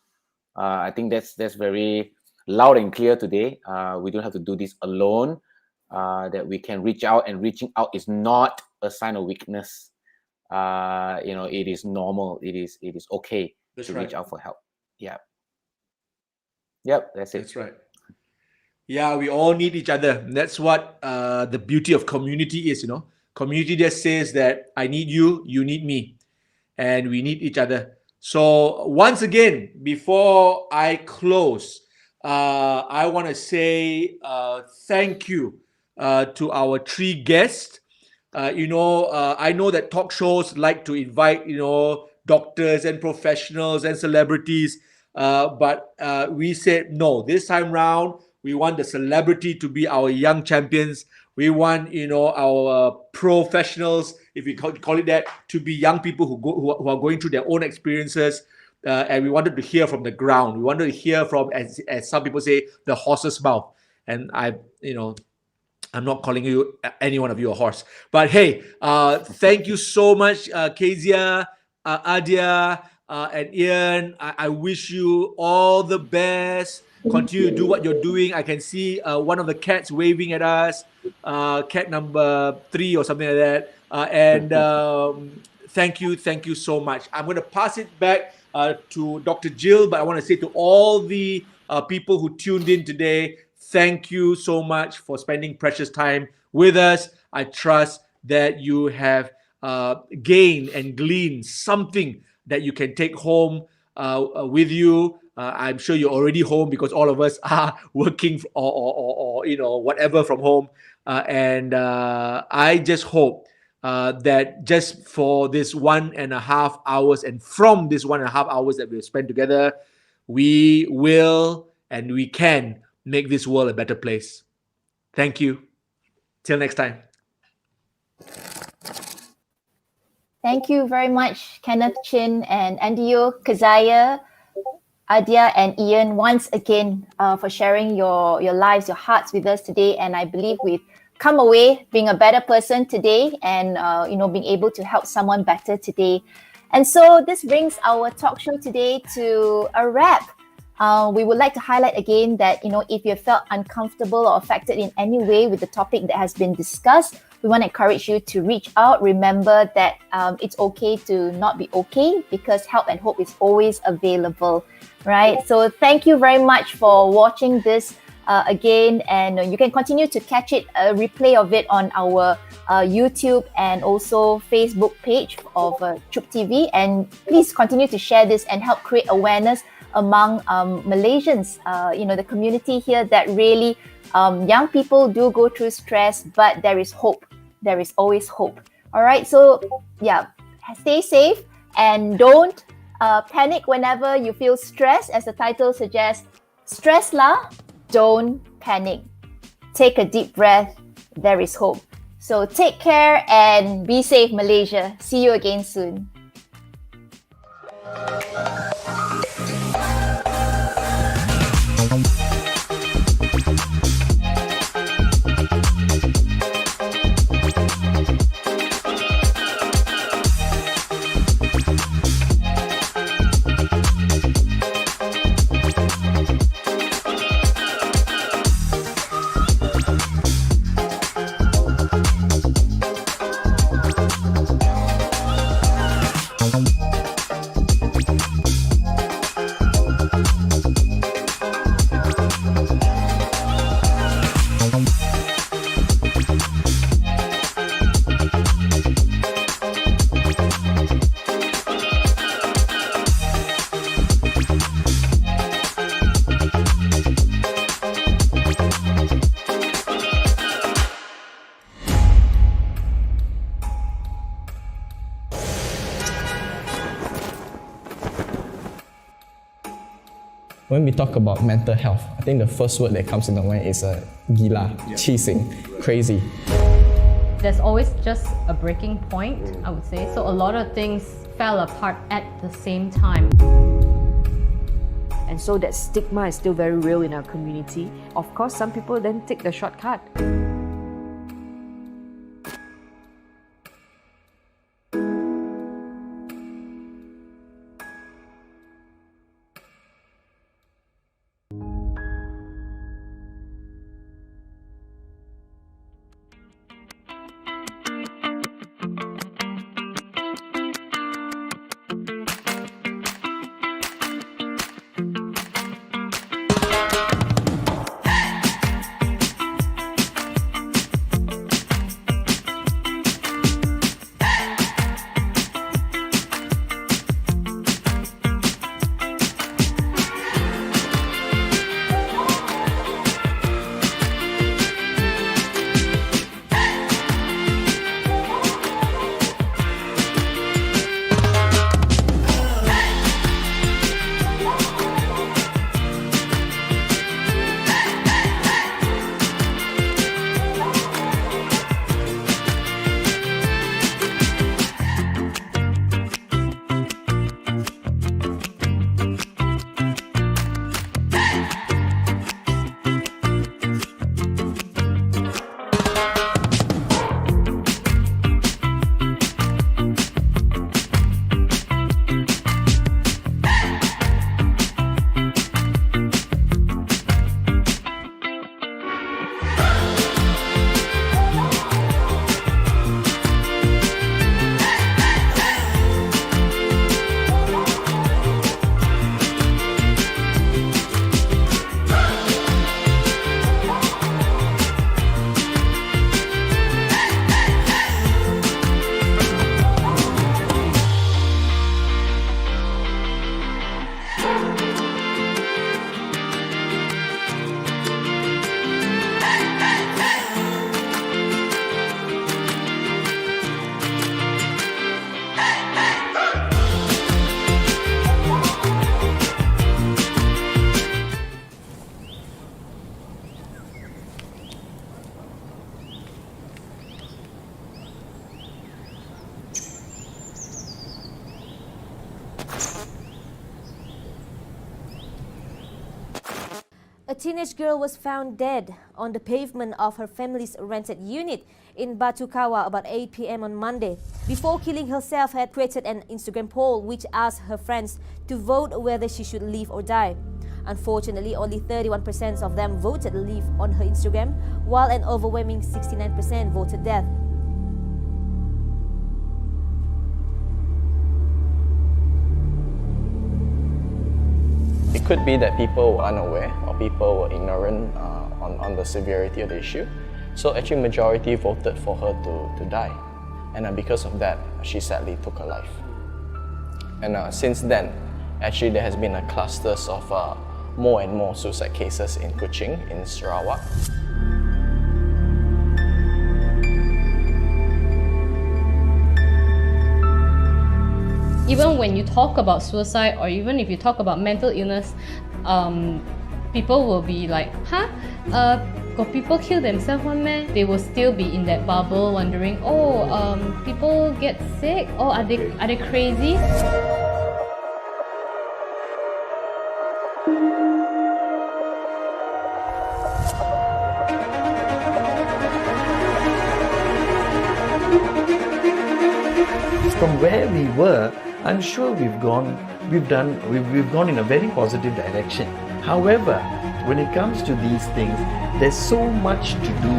I think that's very loud and clear today. We don't have to do this alone. That we can reach out, and reaching out is not a sign of weakness. It is normal. It is okay to reach out for help. Yep, that's it. That's right. Yeah, we all need each other. That's what the beauty of community is, Community just says that I need you, you need me, and we need each other. So once again, before I close, I want to say thank you to our three guests. I know that talk shows like to invite, doctors and professionals and celebrities, but we said no. This time round, we want the celebrity to be our young champions. We want, our professionals, if we call it that, to be young people who are going through their own experiences. And we wanted to hear from the ground. We wanted to hear from, as some people say, the horse's mouth. And I'm not calling any one of you a horse. But hey, thank you so much, Kezia, Adia, and Ian. I wish you all the best. Continue to do what you're doing. I can see one of the cats waving at us, cat number 3 or something like that. And thank you so much. I'm going to pass it back to Dr. Jill, but I want to say to all the people who tuned in today, thank you so much for spending precious time with us. I trust that you have gained and gleaned something that you can take home with you. I'm sure you're already home because all of us are working or whatever from home. And I just hope that just for this 1.5 hours, and from this 1.5 hours that we've spent together, we will and we can make this world a better place. Thank you. Till next time. Thank you very much, Kenneth Chin and Andio, Keziah, Adia, and Ian, once again for sharing your lives, your hearts with us today. And I believe we've come away being a better person today and being able to help someone better today. And so this brings our talk show today to a wrap. We would like to highlight again that, if you felt uncomfortable or affected in any way with the topic that has been discussed, we want to encourage you to reach out. Remember that it's okay to not be okay, because help and hope is always available, right? So thank you very much for watching this again, and you can continue to catch it, a replay of it on our YouTube and also Facebook page of Chuk TV. And please continue to share this and help create awareness among Malaysians, the community here, that really young people do go through stress, but there is hope. There is always hope. All right, so yeah, stay safe and don't panic whenever you feel stressed. As the title suggests, stress lah, don't panic. Take a deep breath. There is hope. So take care and be safe, Malaysia. See you again soon. When we talk about mental health, I think the first word that comes in the mind is gila, cheesing, crazy. There's always just a breaking point, I would say. So a lot of things fell apart at the same time. And so that stigma is still very real in our community. Of course, some people then take the shortcut. A teenage girl was found dead on the pavement of her family's rented unit in Batu Kawa about 8 p.m. on Monday. Before killing herself, had created an Instagram poll which asked her friends to vote whether she should live or die. Unfortunately, only 31% of them voted live on her Instagram, while an overwhelming 69% voted death. It could be that people were unaware or people were ignorant on the severity of the issue. So actually majority voted for her to die. And because of that, she sadly took her life. And since then, actually there has been a clusters of more and more suicide cases in Kuching, in Sarawak. Even when you talk about suicide, or even if you talk about mental illness, people will be like, huh? Got people kill themselves one meh? They will still be in that bubble wondering, oh, people get sick? Oh, are they crazy? From where we were, I'm sure we've gone in a very positive direction. However, when it comes to these things, there's so much to do.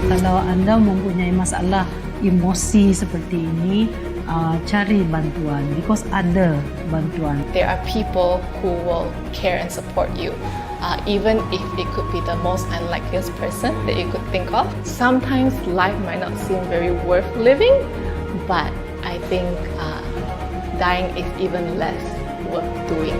Kalau anda mempunyai masalah emosi seperti ini, cari bantuan because ada bantuan. There are people who will care and support you, even if it could be the most unlikeliest person that you could think of. Sometimes life might not seem very worth living, but I think dying is even less worth doing.